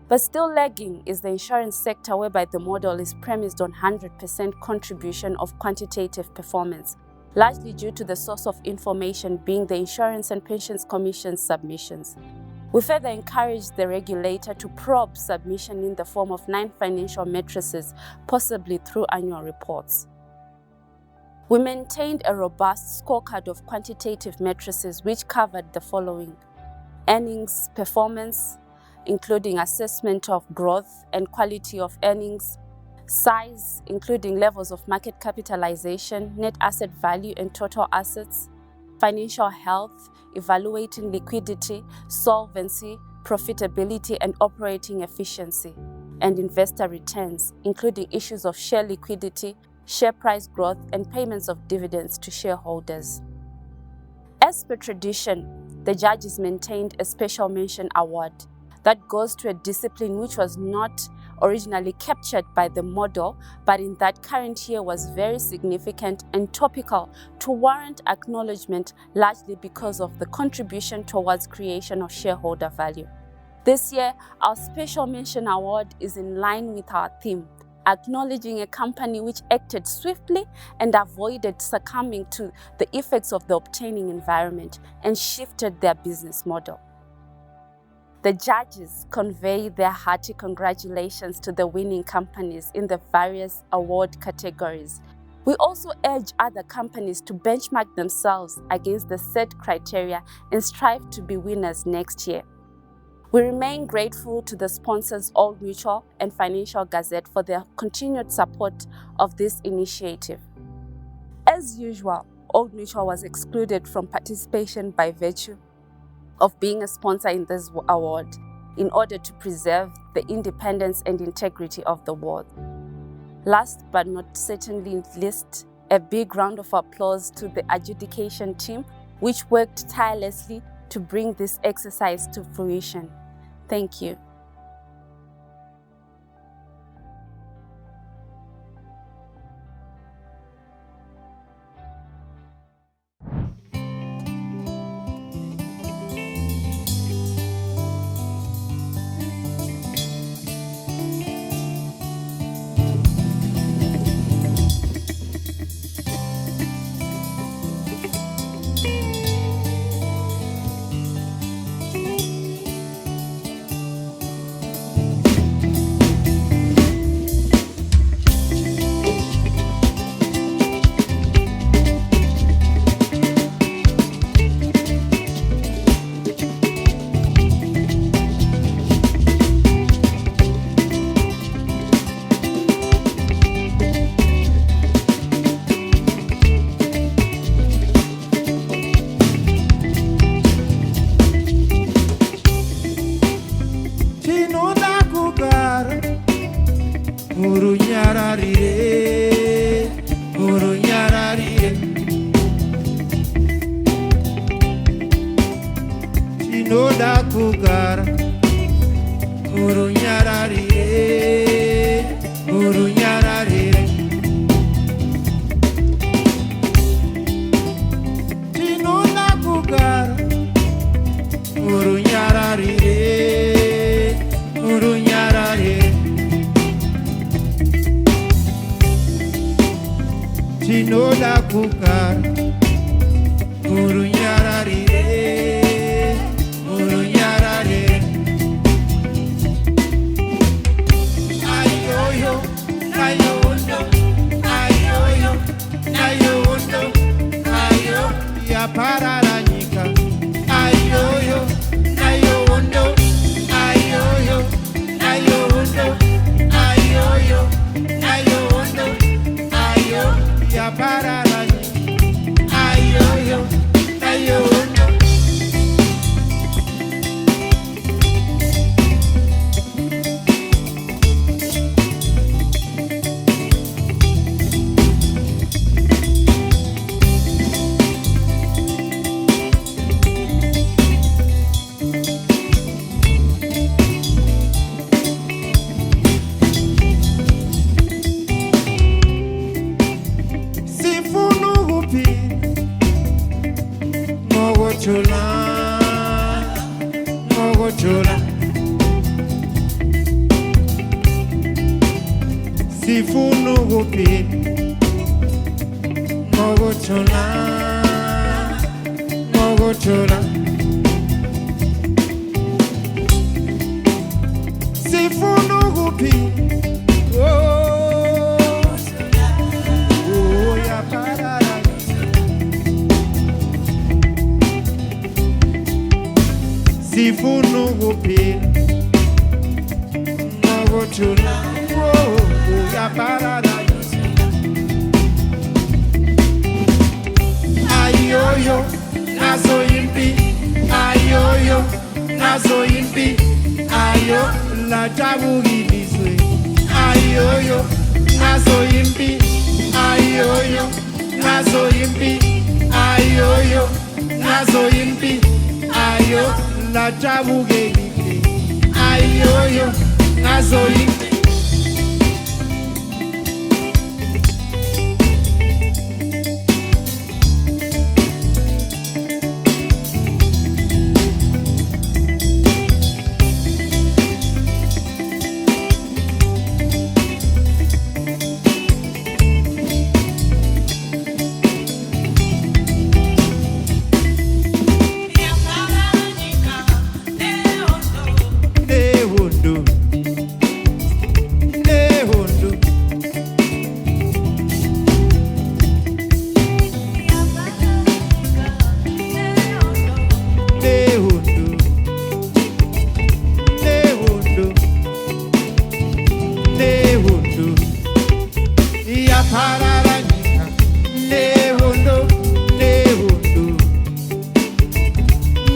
But still lagging is the insurance sector, whereby the model is premised on 100% contribution of quantitative performance, largely due to the source of information being the Insurance and Pensions Commission's submissions. We further encourage the regulator to probe submission in the form of non-financial matrices, possibly through annual reports. We maintained a robust scorecard of quantitative matrices which covered the following: earnings performance, including assessment of growth and quality of earnings; size, including levels of market capitalization, net asset value, and total assets; financial health, evaluating liquidity, solvency, profitability, and operating efficiency; and investor returns, including issues of share liquidity, share price growth, and payments of dividends to shareholders. As per tradition, the judges maintained a special mention award that goes to a discipline which was not originally captured by the model, but in that current year was very significant and topical to warrant acknowledgement, largely because of the contribution towards creation of shareholder value. This year, our special mention award is in line with our theme, acknowledging a company which acted swiftly and avoided succumbing to the effects of the obtaining environment and shifted their business model. The judges convey their hearty congratulations to the winning companies in the various award categories. We also urge other companies to benchmark themselves against the set criteria and strive to be winners next year. We remain grateful to the sponsors Old Mutual and Financial Gazette for their continued support of this initiative. As usual, Old Mutual was excluded from participation by virtue of being a sponsor in this award in order to preserve the independence and integrity of the award. Last but not certainly least, a big round of applause to the adjudication team, which worked tirelessly to bring this exercise to fruition. Thank you. tinoda kugara murunyararire, murunyararire. Ayoyo, ayondo, ayoyo, ayondo, ayo, yaparara nyika. Ayoyo, ayondo, ayoyo, ayondo, ayoyo, ayondo, ayo, yaparara nyika. Ayoyo, ayondo. Sifunu hupi mogochola, mogochola. Sifunu hupi mogochola, mogochola. Sifunu hupi oh ya parara. Sifunu hupi mogochola, oh ya parara. Ayoyo, nazo impi, ayoyo, nazo impi, ayo, la tabu gidiswe. Ayoyo, nazo impi, ayoyo, nazo impi, ayoyo, nazo impi, ayo, la tabu gidiswe. Ayoyo, nazo impi. Nehondo, nehondo. Nehondo, nehondo, nehondo. Ya parara nyika. Nehondo, nehondo,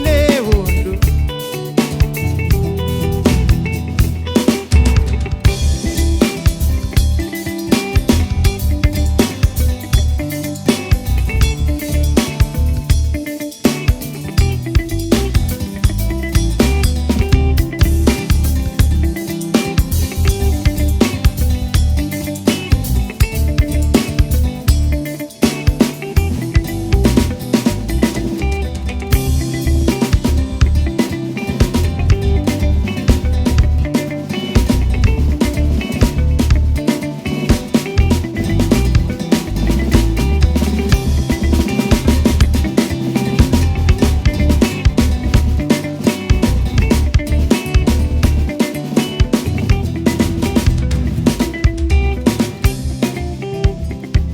nehondo.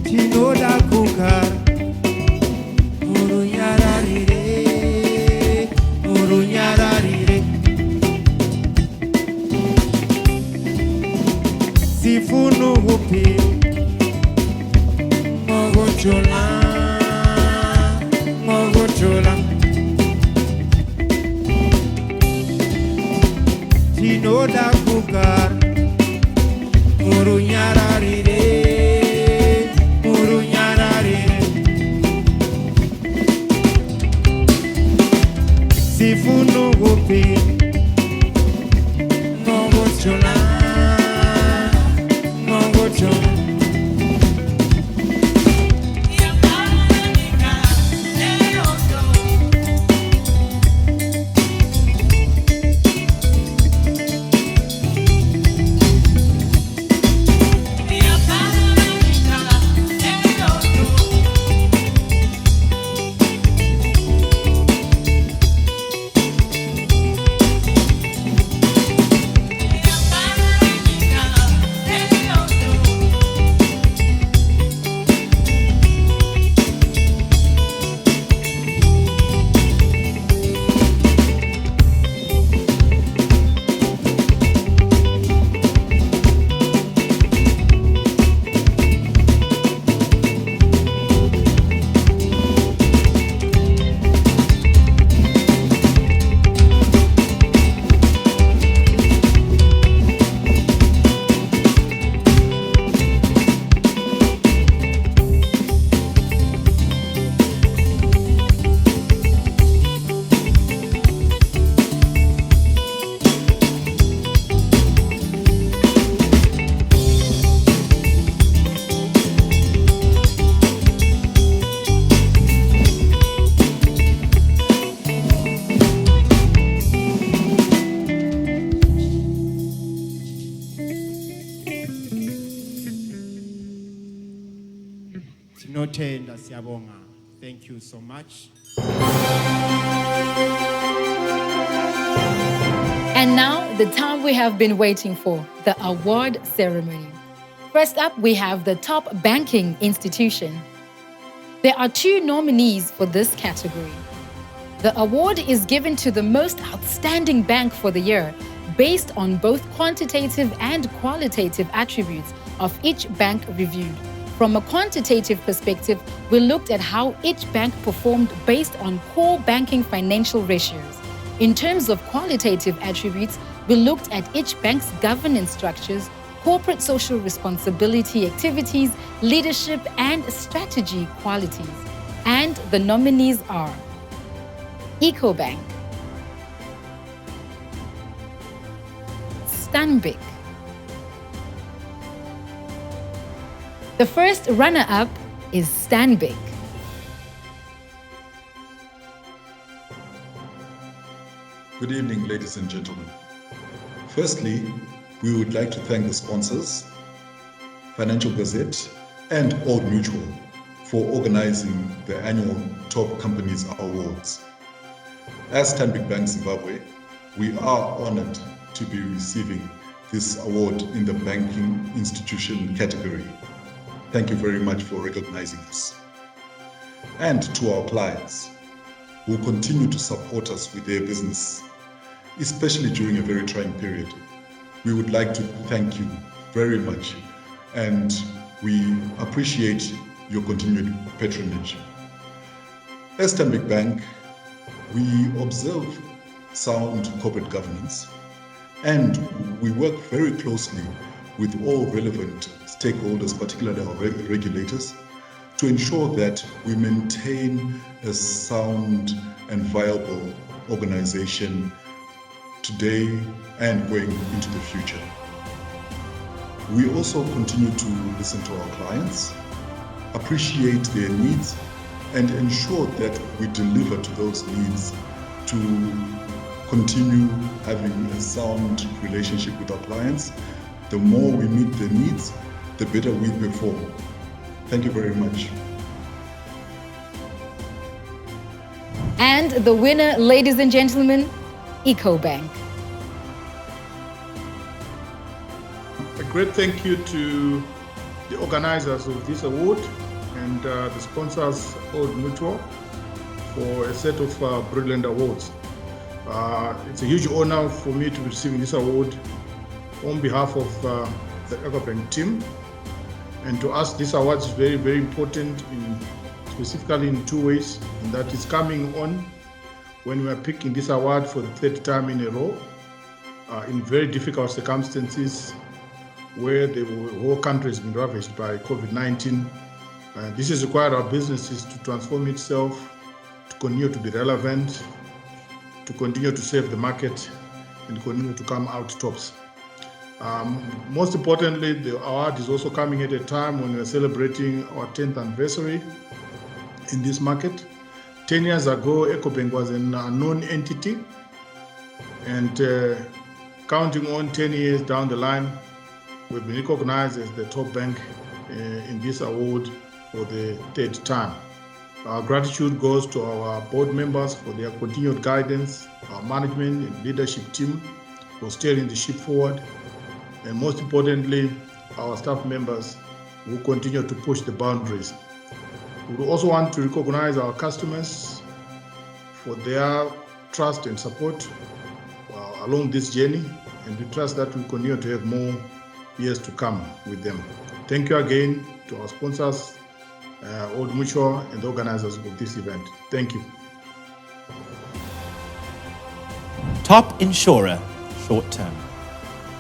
Tinoda kugara murunyararire, murunyararire. Sifunu hupi mogochola, mogochola. Tinoda kugara murunyararire, murunyararire. Sifunu hupi mogochola, mogochola. Siyathenda, siyabonga. Thank you so much. And now, the time we have been waiting for, the award ceremony. First up, we have the top banking institution. There are 2 nominees for this category. The award is given to the most outstanding bank for the year, based on both quantitative and qualitative attributes of each bank reviewed. From a quantitative perspective, we looked at how each bank performed based on core banking financial ratios. In terms of qualitative attributes, we looked at each bank's governance structures, corporate social responsibility activities, leadership, and strategy qualities. And the nominees are EcoBank, Stanbic. The first runner-up is Stanbic. Good evening, ladies and gentlemen. Firstly, we would like to thank the sponsors, Financial Gazette and Old Mutual, for organizing the annual Top Companies Awards. As Stanbic Bank Zimbabwe, we are honored to be receiving this award in the banking institution category. Thank you very much for recognizing us. And to our clients, who continue to support us with their business, especially during a very trying period, we would like to thank you very much, and we appreciate your continued patronage. As Stanbic Bank, we observe sound corporate governance, and we work very closely with all relevant stakeholders, particularly our regulators, to ensure that we maintain a sound and viable organization today and going into the future. We also continue to listen to our clients, appreciate their needs, and ensure that we deliver to those needs to continue having a sound relationship with our clients. The more we meet their needs, the better we perform. Thank you very much. And the winner, ladies and gentlemen, EcoBank. A great thank you to the organizers of this award and the sponsors, Old Mutual, for a set of brilliant awards. It's a huge honor for me to be receiving this award on behalf of the EcoBank team. And to us, this award is very, very important, specifically in 2 ways, and that is coming on when we are picking this award for the 3rd time in a row, in very difficult circumstances where the whole country has been ravaged by COVID-19. This has required our businesses to transform itself, to continue to be relevant, to continue to serve the market, and continue to come out tops. Most importantly, the award is also coming at a time when we're celebrating our 10th anniversary in this market. 10 years ago, EcoBank was an unknown entity, and counting on 10 years down the line, we've been recognized as the top bank in this award for the 3rd time. Our gratitude goes to our board members for their continued guidance, our management and leadership team for steering the ship forward, and most importantly, our staff members who continue to push the boundaries. We also want to recognize our customers for their trust and support along this journey, and we trust that we continue to have more years to come with them. Thank you again to our sponsors, Old Mutual, and the organizers of this event. Thank you. Top Insurer Short Term.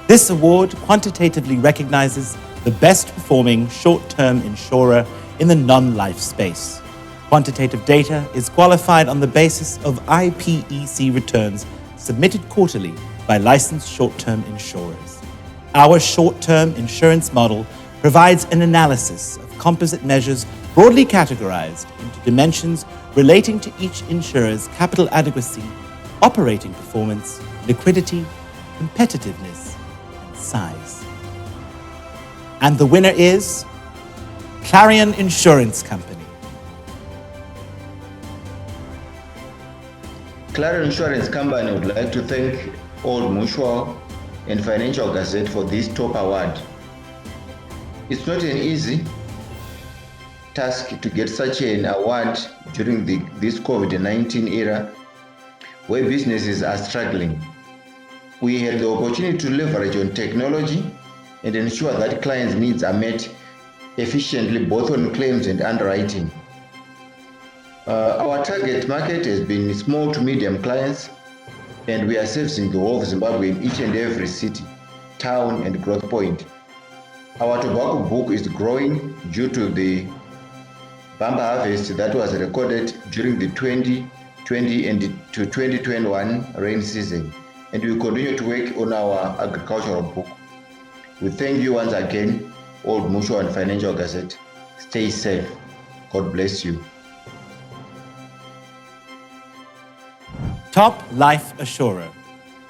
This award quantitatively recognizes the best performing short-term insurer in the non-life space. Quantitative data is qualified on the basis of IPEC returns submitted quarterly by licensed short-term insurers. Our short-term insurance model provides an analysis of composite measures broadly categorized into dimensions relating to each insurer's capital adequacy, operating performance, liquidity, competitiveness, and size. And the winner is Clarion Insurance Company. Claro Insurance Company would like to thank Old Mutual and Financial Gazette for this top award. It's not an easy task to get such an award during this COVID-19 era where businesses are struggling. We had the opportunity to leverage on technology and ensure that clients' needs are met efficiently both on claims and underwriting. Our target market has been small to medium clients, and we are servicing the whole of Zimbabwe in each and every city, town, and growth point. Our tobacco book is growing due to the bumper harvest that was recorded during the 2020 and to 2021 rain season, and we continue to work on our agricultural book. We thank you once again, Old Mutual and Financial Gazette. Stay safe. God bless you. Top Life Assurer.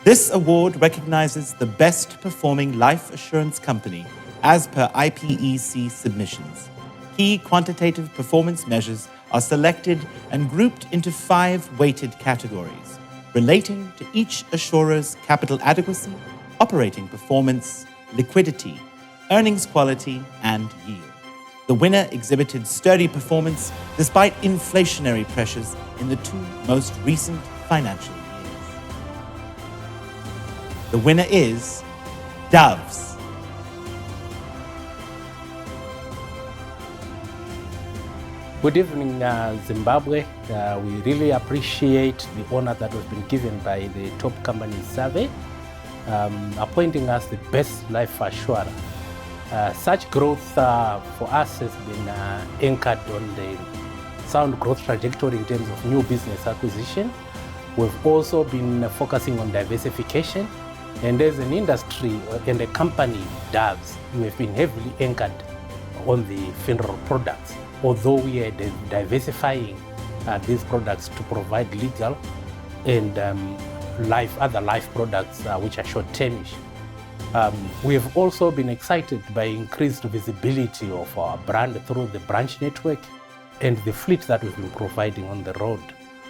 This award recognizes the best performing life assurance company as per IPEC submissions. Key quantitative performance measures are selected and grouped into 5 weighted categories relating to each assurer's capital adequacy, operating performance, liquidity, earnings quality, and yield. The winner exhibited sturdy performance despite inflationary pressures in the 2 most recent financial years. The winner is Doves. Good evening, Zimbabwe. We really appreciate the honor that was been given by the Top Companies Survey, appointing us the best life assurer. Such growth for us has been anchored on the sound growth trajectory in terms of new business acquisition. We've also been focusing on diversification, and as an industry and a company, Doves, we have been heavily anchored on the funeral products, although we are diversifying these products to provide legal and other life products which are short-termish. We have also been excited by increased visibility of our brand through the branch network and the fleet that we've been providing on the road.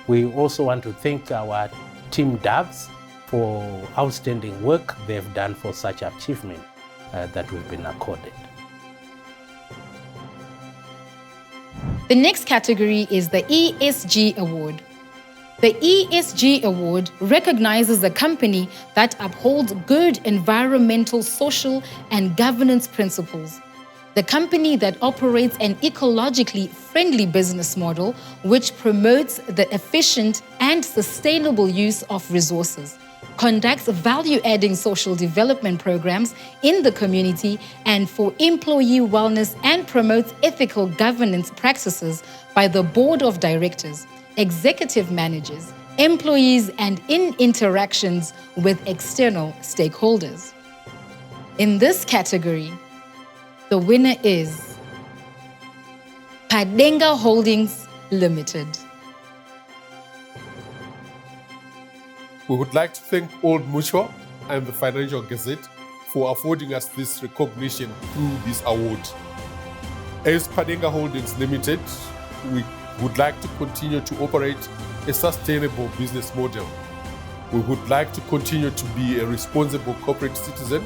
We also want to thank our team Doves for outstanding work they've done for such achievement that we've been accorded. The next category is the ESG Award. The ESG Award recognizes a company that upholds good environmental, social, and governance principles. The company that operates an ecologically friendly business model which promotes the efficient and sustainable use of resources, conducts value-adding social development programs in the community and for employee wellness, and promotes ethical governance practices by the board of directors, executive managers, employees, and in interactions with external stakeholders. In this category, the winner is Padenga Holdings Limited. We would like to thank Old Mutual and the Financial Gazette for affording us this recognition through this award. As Padenga Holdings Limited, we would like to continue to operate a sustainable business model. We would like to continue to be a responsible corporate citizen,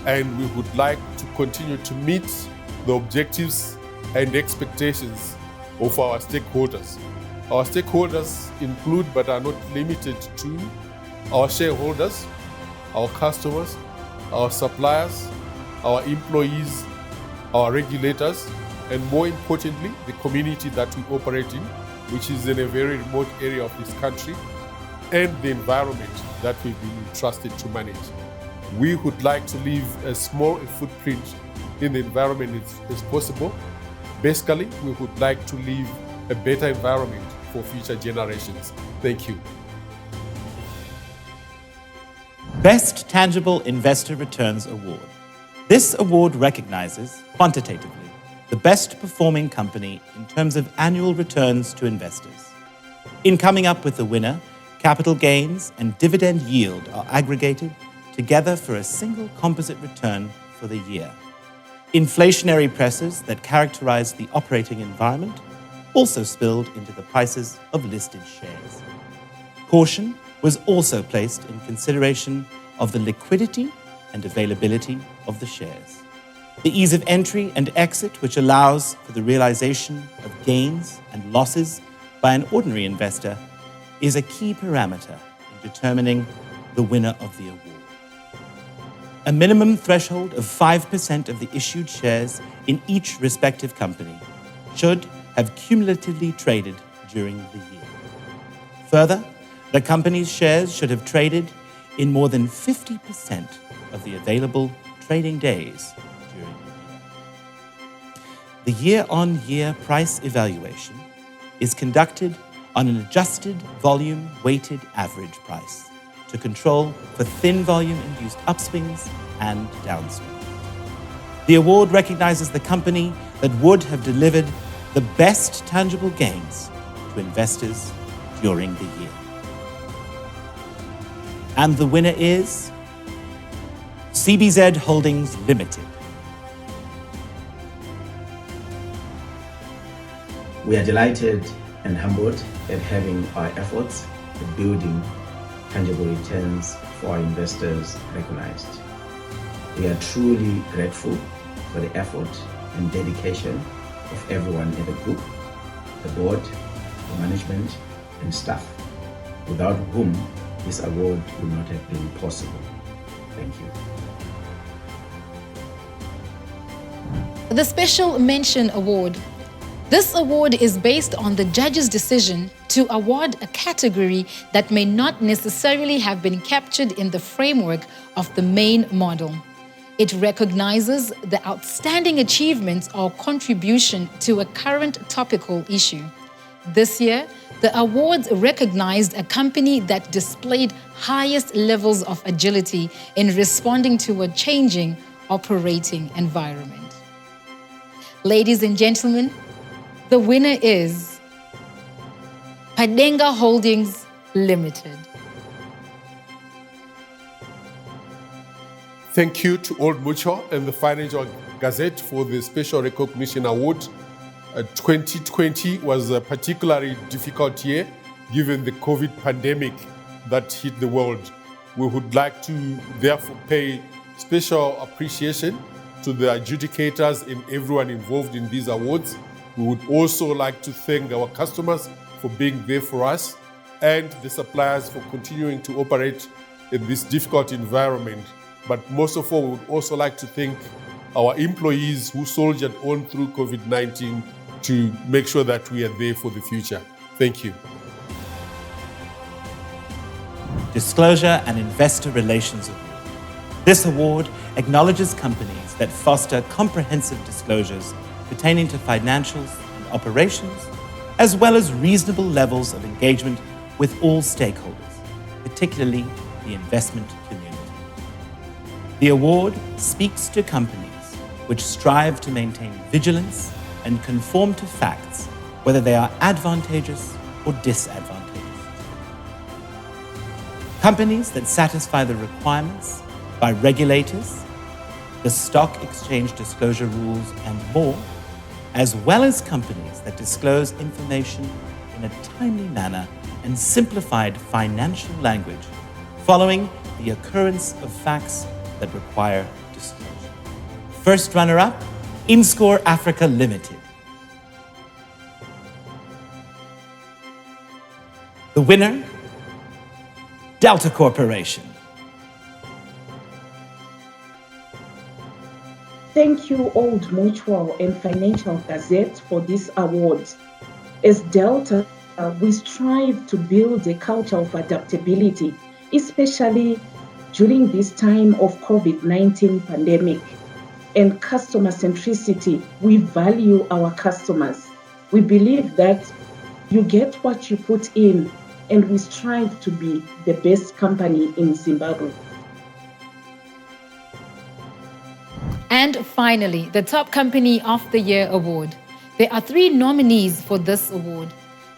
and we would like to continue to meet the objectives and expectations of our stakeholders. Our stakeholders include but are not limited to our shareholders, our customers, our suppliers, our employees, our regulators, and more importantly, the community that we operate in, which is in a very remote area of this country, and the environment that we've been entrusted to manage. We would like to leave as small a footprint in the environment as possible. Basically, we would like to leave a better environment for future generations. Thank you. Best Tangible Investor Returns Award. This award recognizes, quantitatively, the best performing company in terms of annual returns to investors. In coming up with the winner, capital gains and dividend yield are aggregated together for a single composite return for the year. Inflationary pressures that characterize the operating environment also spilled into the prices of listed shares. Caution was also placed in consideration of the liquidity and availability of the shares. The ease of entry and exit, which allows for the realization of gains and losses by an ordinary investor, is a key parameter in determining the winner of the award. A minimum threshold of 5% of the issued shares in each respective company should have cumulatively traded during the year. Further, the company's shares should have traded in more than 50% of the available trading days during the year. The year-on-year price evaluation is conducted on an adjusted volume-weighted average price to control for thin volume-induced upswings and downswings. The award recognizes the company that would have delivered the best tangible gains to investors during the year. And the winner is CBZ Holdings Limited. We are delighted and humbled at having our efforts at building tangible returns for our investors recognized. We are truly grateful for the effort and dedication of everyone in the group, the board, the management, and staff, without whom this award would not have been possible. Thank you. The Special Mention Award. This award is based on the judge's decision to award a category that may not necessarily have been captured in the framework of the main model. It recognizes the outstanding achievements or contribution to a current topical issue. This year, the awards recognized a company that displayed highest levels of agility in responding to a changing operating environment. Ladies and gentlemen, the winner is Padenga Holdings Limited. Thank you to Old Mutual and the Financial Gazette for the Special Recognition Award. 2020 was a particularly difficult year given the COVID pandemic that hit the world. We would like to therefore pay special appreciation to the adjudicators and everyone involved in these awards. We would also like to thank our customers for being there for us and the suppliers for continuing to operate in this difficult environment. But most of all, we would also like to thank our employees who soldiered on through COVID-19 to make sure that we are there for the future. Thank you. Disclosure and Investor Relations Award. This award acknowledges companies that foster comprehensive disclosures pertaining to financials and operations, as well as reasonable levels of engagement with all stakeholders, particularly the investment community. The award speaks to companies which strive to maintain vigilance and conform to facts, whether they are advantageous or disadvantageous. Companies that satisfy the requirements by regulators, the stock exchange disclosure rules, and more, as well as companies that disclose information in a timely manner and simplified financial language, following the occurrence of facts that require disclosure. First runner-up, InScore Africa Limited. The winner, Delta Corporation. Thank you, Old Mutual and Financial Gazette, for this award. As Delta, we strive to build a culture of adaptability, especially during this time of COVID-19 pandemic. And customer centricity, we value our customers. We believe that you get what you put in, and we strive to be the best company in Zimbabwe. And finally, the Top Company of the Year Award. There are 3 nominees for this award.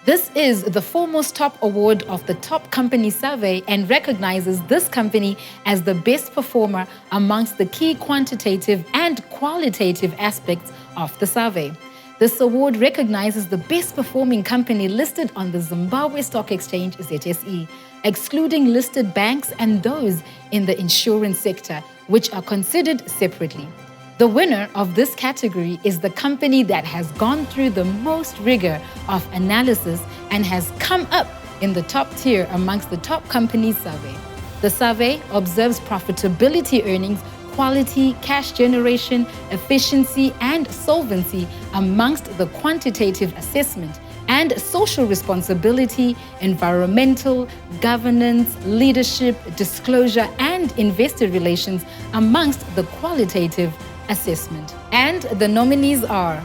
This is the foremost top award of the Top Company Survey and recognizes this company as the best performer amongst the key quantitative and qualitative aspects of the survey. The This award recognizes the best performing company listed on the Zimbabwe Stock Exchange, ZSE, excluding listed banks and those in the insurance sector, which are considered separately. The winner of this category is the company that has gone through the most rigor of analysis and has come up in the top tier amongst the top companies survey. The survey observes profitability earnings, quality, cash generation, efficiency, and solvency amongst the quantitative assessment, and social responsibility, environmental, governance, leadership, disclosure, and investor relations amongst the qualitative assessment. And the nominees are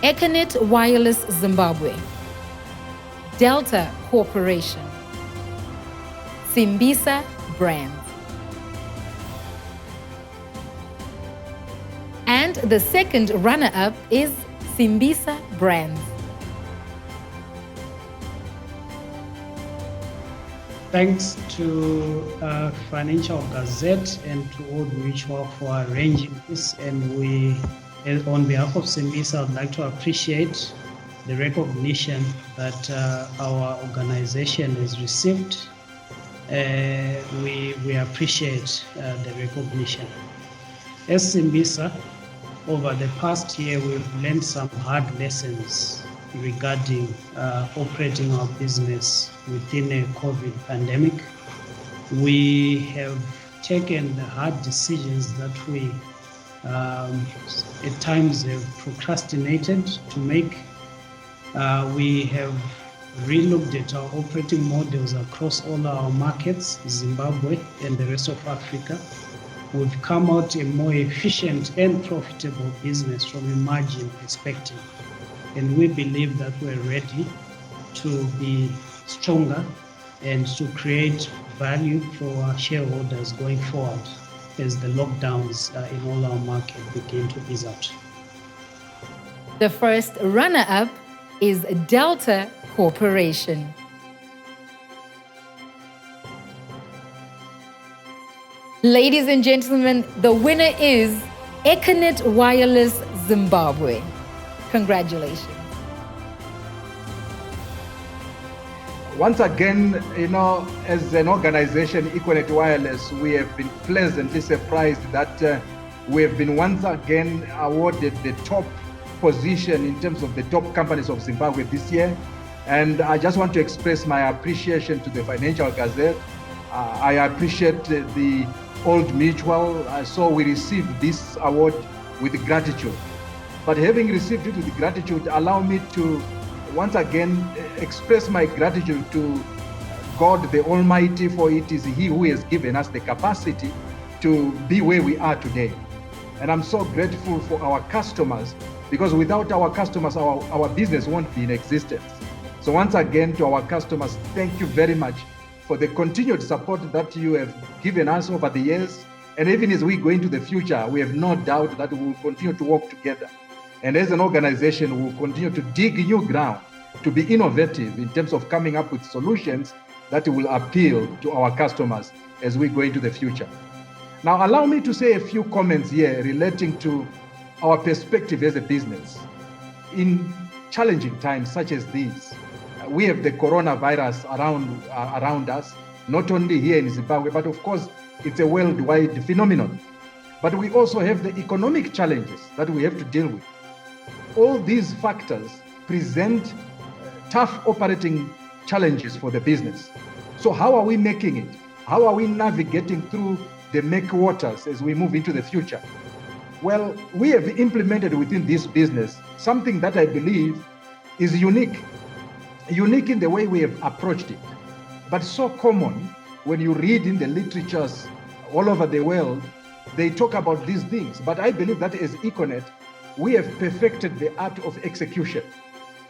Econet Wireless Zimbabwe, Delta Corporation, Simbisa Brands. And the second runner-up is Simbisa Brands. Thanks to Financial Gazette and to Old Mutual for arranging this, and on behalf of Simbisa, I'd like to appreciate the recognition that our organization has received. We appreciate the recognition. As Simbisa, over the past year, we've learned some hard lessons regarding operating our business within a COVID pandemic. We have taken the hard decisions that we at times have procrastinated to make. We have relooked at our operating models across all our markets, Zimbabwe and the rest of Africa. We've come out a more efficient and profitable business from a margin perspective. And we believe that we're ready to be stronger and to create value for our shareholders going forward as the lockdowns in all our markets begin to ease out. The first runner-up is Delta Corporation. Ladies and gentlemen, the winner is Econet Wireless Zimbabwe. Congratulations. Once again, as an organization, Econet Wireless, we have been pleasantly surprised that we have been once again awarded the top position in terms of the top companies of Zimbabwe this year. And I just want to express my appreciation to the Financial Gazette. I appreciate the Old Mutual. So we received this award with gratitude. But having received it with gratitude, allow me to once again express my gratitude to God the Almighty, for it is He who has given us the capacity to be where we are today. And I'm so grateful for our customers, because without our customers, our business won't be in existence. So once again, to our customers, thank you very much for the continued support that you have given us over the years. And even as we go into the future, we have no doubt that we will continue to work together. And as an organization, we will continue to dig new ground, to be innovative in terms of coming up with solutions that will appeal to our customers as we go into the future. Now, allow me to say a few comments here relating to our perspective as a business. In challenging times such as these, we have the coronavirus around us, not only here in Zimbabwe, but of course, it's a worldwide phenomenon. But we also have the economic challenges that we have to deal with. All these factors present tough operating challenges for the business. So how are we making it? How are we navigating through the murky waters as we move into the future? Well, we have implemented within this business something that I believe is unique in the way we have approached it, but so common. When you read in the literatures all over the world, they talk about these things. But I believe that as Econet, we have perfected the art of execution.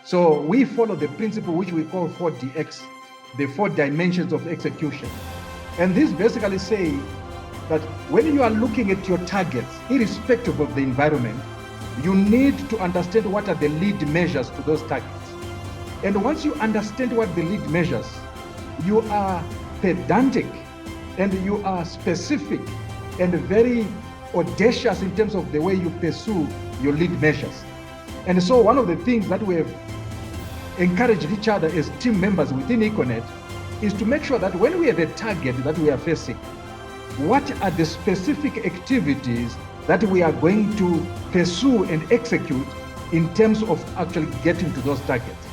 So we follow the principle which we call 4DX, the 4 dimensions of execution. And this basically say that when you are looking at your targets, irrespective of the environment, you need to understand what are the lead measures to those targets. And once you understand what the lead measures, you are pedantic and you are specific and very audacious in terms of the way you pursue your lead measures. And so one of the things that we have encouraged each other as team members within Econet is to make sure that when we have a target that we are facing, what are the specific activities that we are going to pursue and execute in terms of actually getting to those targets.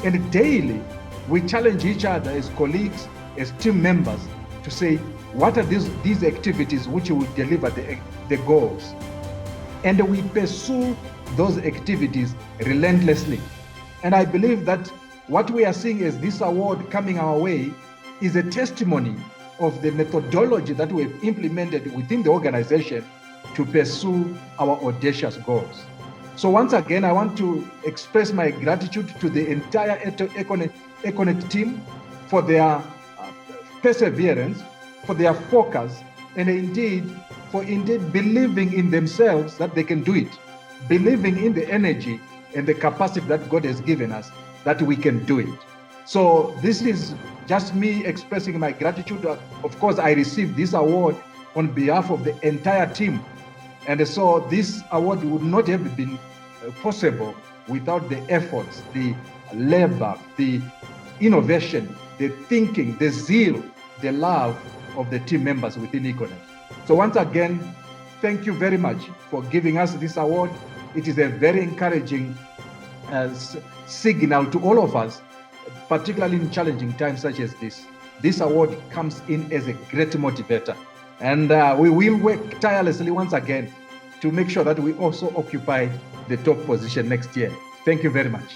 And daily, we challenge each other as colleagues, as team members, to say, what are these activities which will deliver the goals? And we pursue those activities relentlessly. And I believe that what we are seeing as this award coming our way is a testimony of the methodology that we have implemented within the organization to pursue our audacious goals. So once again, I want to express my gratitude to the entire Econet team for their perseverance, for their focus, and for believing in themselves that they can do it, believing in the energy and the capacity that God has given us that we can do it. So this is just me expressing my gratitude. Of course, I received this award on behalf of the entire team. And so this award would not have been possible without the efforts, the labor, the innovation, the thinking, the zeal, the love of the team members within Econet. So once again, thank you very much for giving us this award. It is a very encouraging signal to all of us, particularly in challenging times such as this. This award comes in as a great motivator. And we will work tirelessly once again to make sure that we also occupy the top position next year. Thank you very much.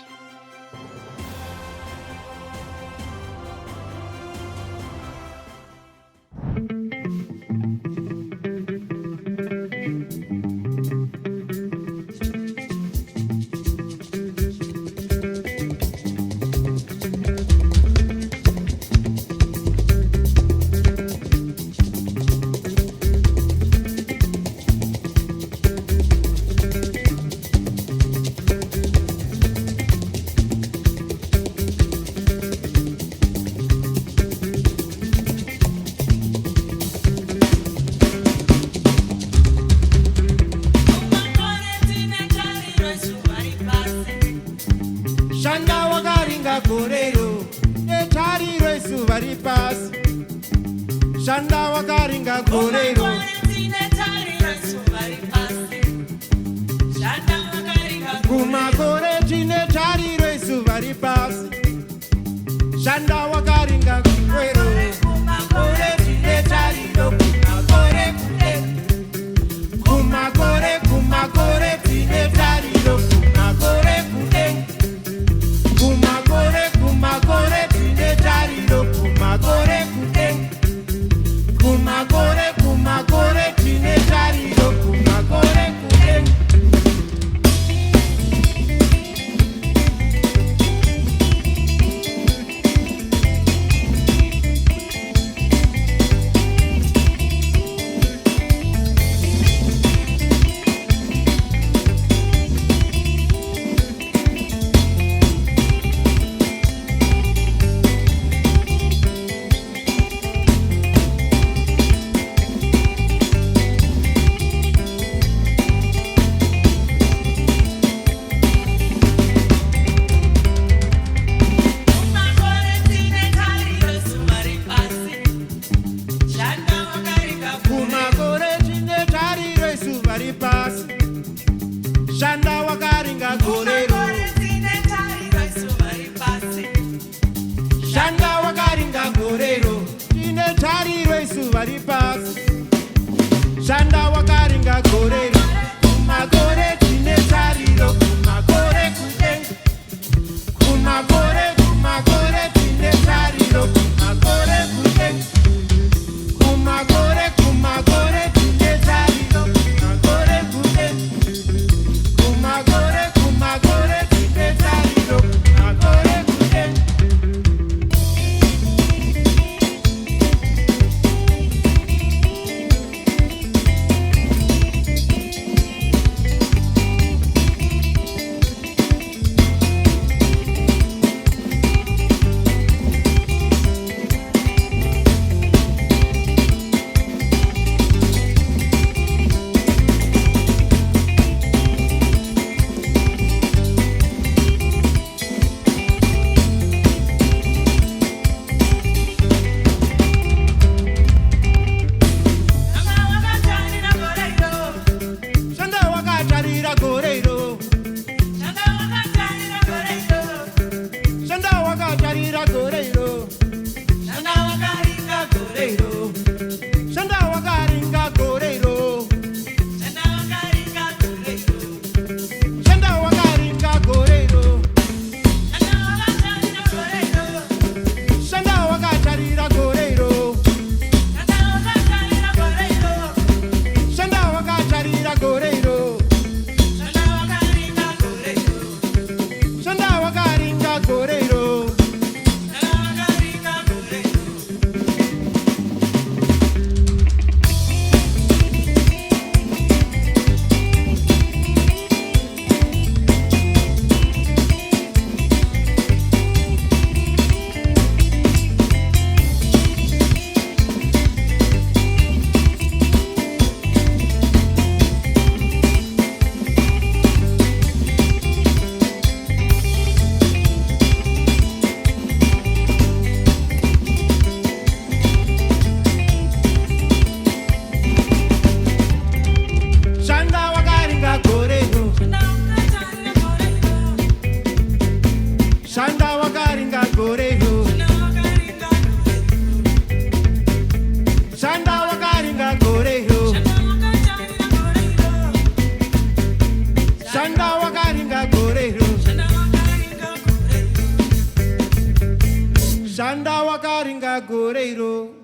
wakaringa goreiro.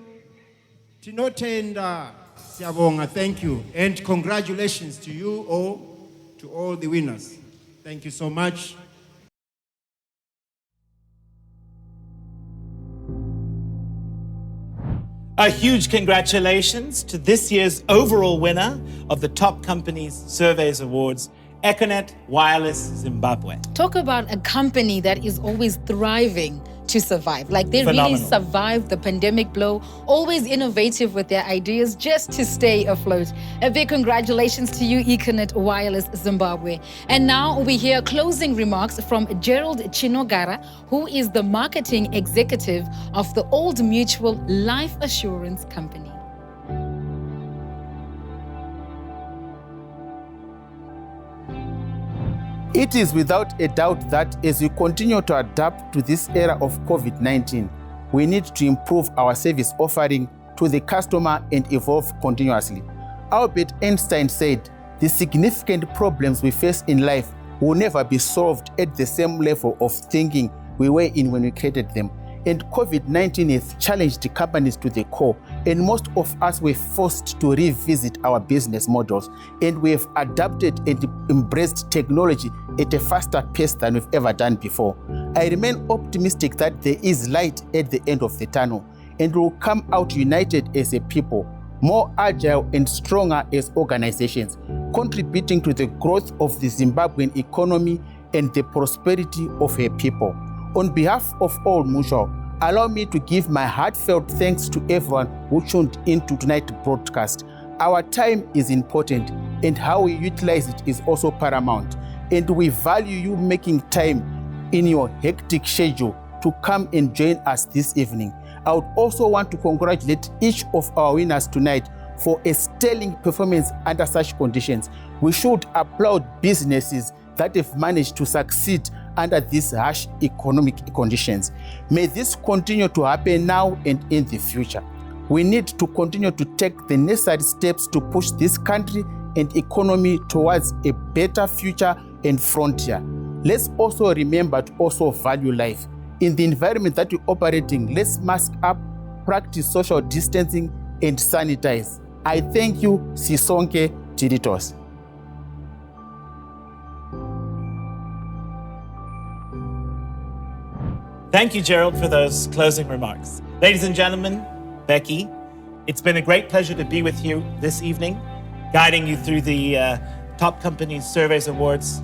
Tinotenda siyabonga, thank you, and congratulations to you all, to all the winners. Thank you so much. A huge congratulations to this year's overall winner of the Top Companies Surveys Awards, Econet Wireless Zimbabwe. Talk about a company that is always thriving to survive. Like they Phenomenal. really survived the pandemic blow, always innovative with their ideas just to stay afloat. A big congratulations to you, Econet Wireless Zimbabwe. And now we hear closing remarks from Gerald Chinogara, who is the marketing executive of the Old Mutual Life Assurance Company. It is without a doubt that as we continue to adapt to this era of COVID-19, we need to improve our service offering to the customer and evolve continuously. Albert Einstein said, "The significant problems we face in life will never be solved at the same level of thinking we were in when we created them." And COVID-19 has challenged the companies to the core, and most of us were forced to revisit our business models, and we have adapted and embraced technology at a faster pace than we've ever done before. I remain optimistic that there is light at the end of the tunnel, and we will come out united as a people, more agile and stronger as organizations, contributing to the growth of the Zimbabwean economy and the prosperity of her people. On behalf of Old Mutual, allow me to give my heartfelt thanks to everyone who tuned into tonight's broadcast. Our time is important, and how we utilize it is also paramount. And we value you making time in your hectic schedule to come and join us this evening. I would also want to congratulate each of our winners tonight for a sterling performance under such conditions. We should applaud businesses that have managed to succeed under these harsh economic conditions. May this continue to happen now and in the future. We need to continue to take the necessary steps to push this country and economy towards a better future and frontier. Let's also remember to also value life. In the environment that we're operating, let's mask up, practice social distancing, and sanitize. I thank you, Sisonke Tiritos. Thank you, Gerald, for those closing remarks. Ladies and gentlemen, Becky, it's been a great pleasure to be with you this evening, guiding you through the Top Companies Surveys Awards.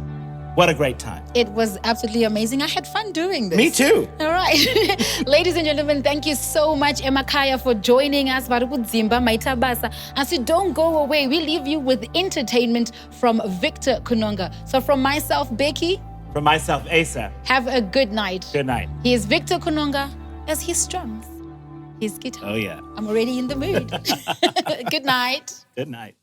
What a great time. It was absolutely amazing. I had fun doing this. Me too. All right. Ladies and gentlemen, thank you so much, Emakaya, for joining us. Zimba Maitabasa. As you don't go away, we leave you with entertainment from Victor Kunonga. So from myself, Becky. From myself, Asa. Have a good night. Good night. He is Victor Kunonga as he strums his guitar. Oh, yeah. I'm already in the mood. Good night. Good night.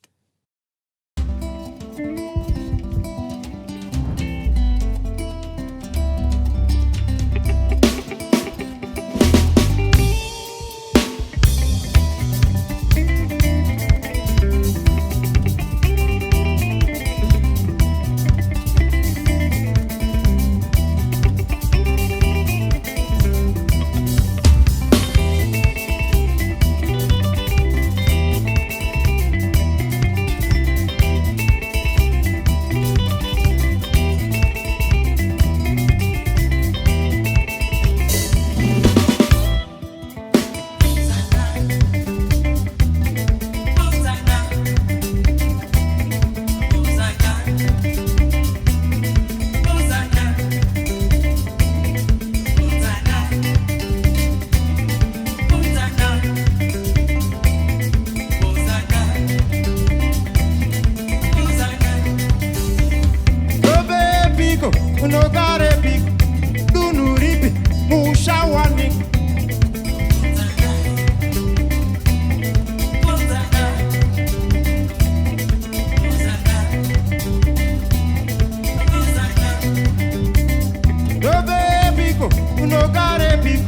unogare pik,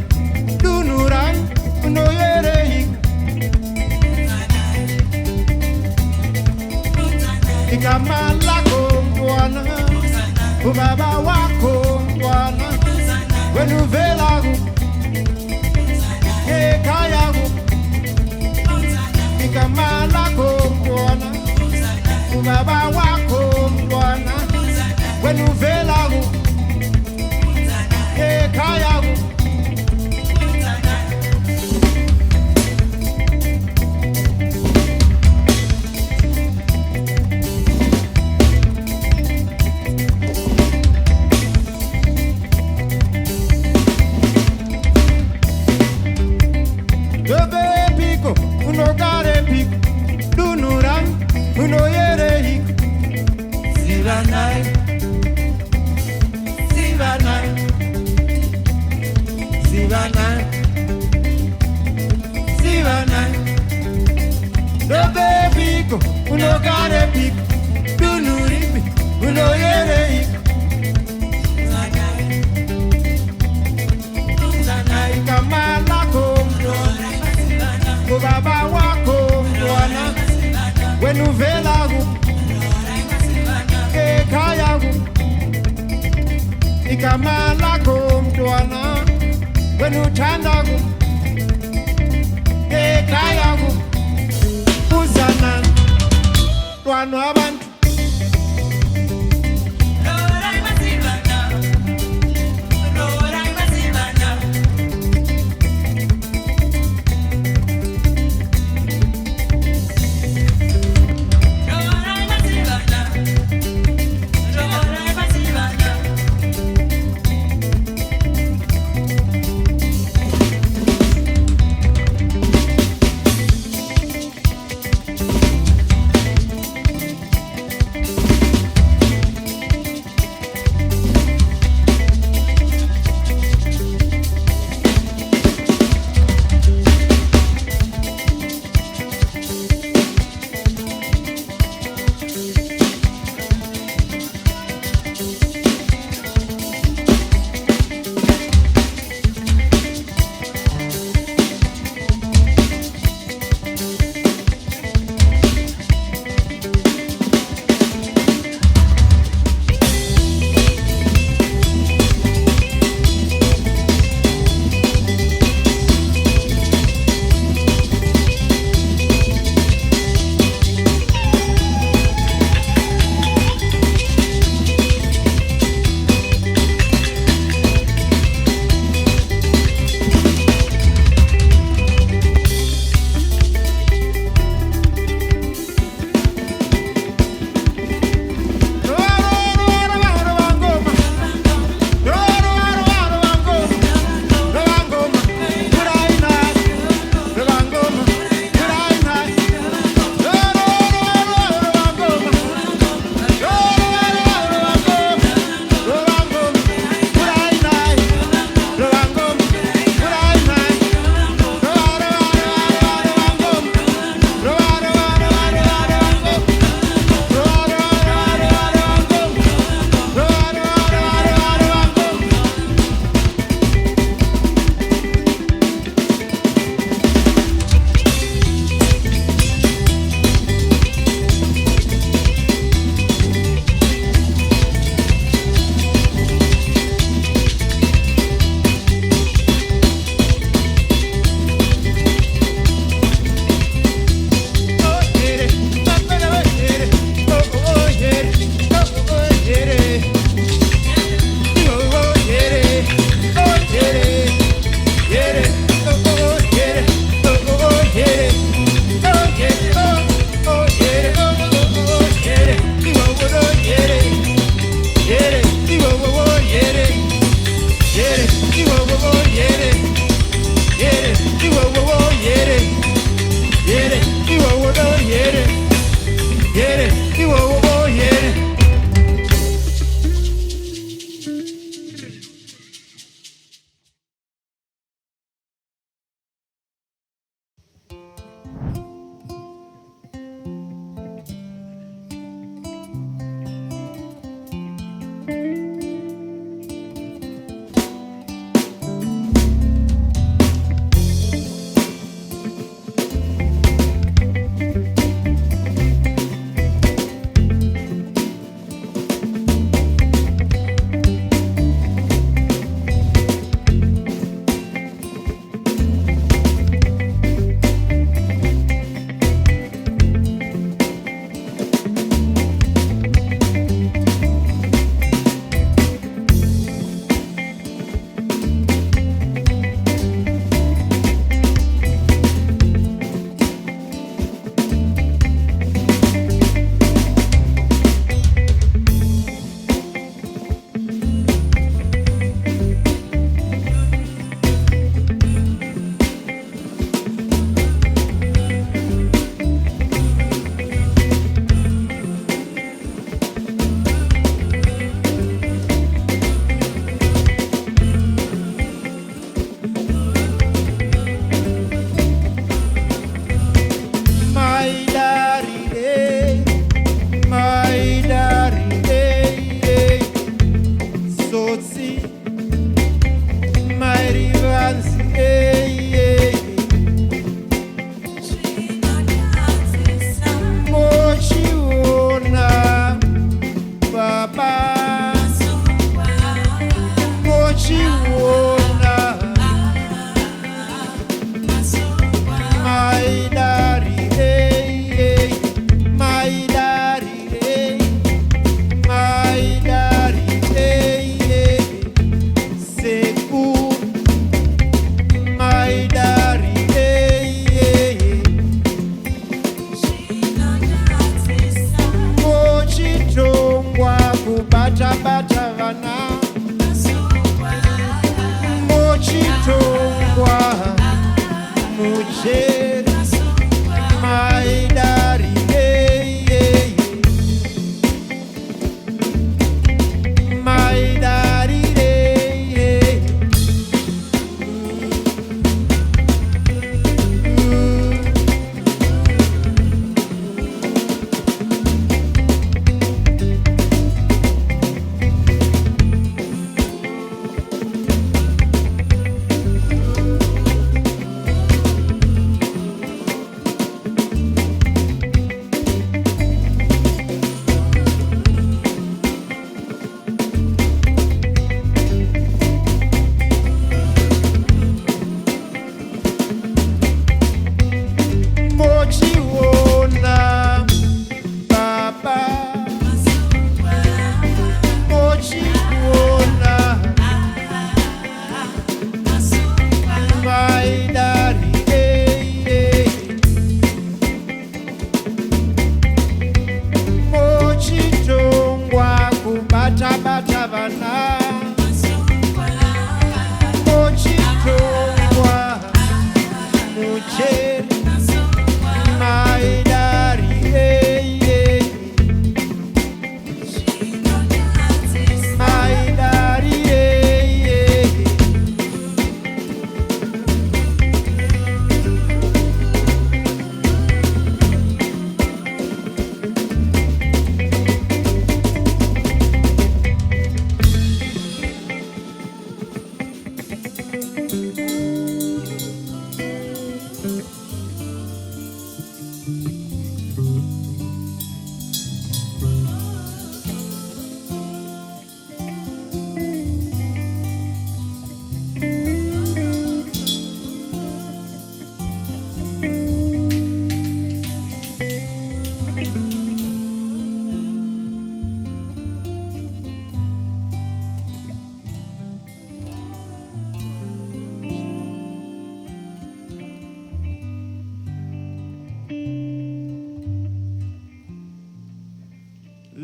dunuran, unoyere hik. Igama lako mtwana, ubaba wako mtwana, wenuvela gu, ekaya gu. Igama lako mtwana, ubaba wako mtwana, wenuvela gu, ekaya gu. Unogare pik, dunuran, unoyere hik. Sivanai, Sivanai, Sivanai, Sivanai. Dobe piko, unogare pik, dunuripi, unoyere hik. Zanai kamala komdona. Baba wako mtwana, wenuvela gu, ekaya gu. Igama lako mtwana, wenutanda gu, ekaya gu. Uzana, mtwana abantu.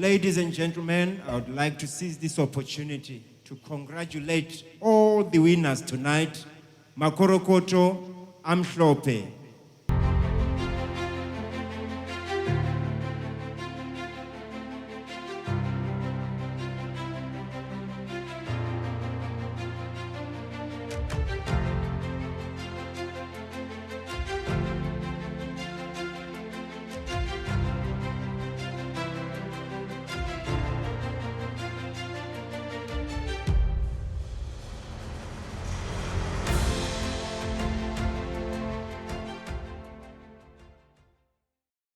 ladies and gentlemen, I would like to seize this opportunity to congratulate all the winners tonight. Makorokoto Amhlope.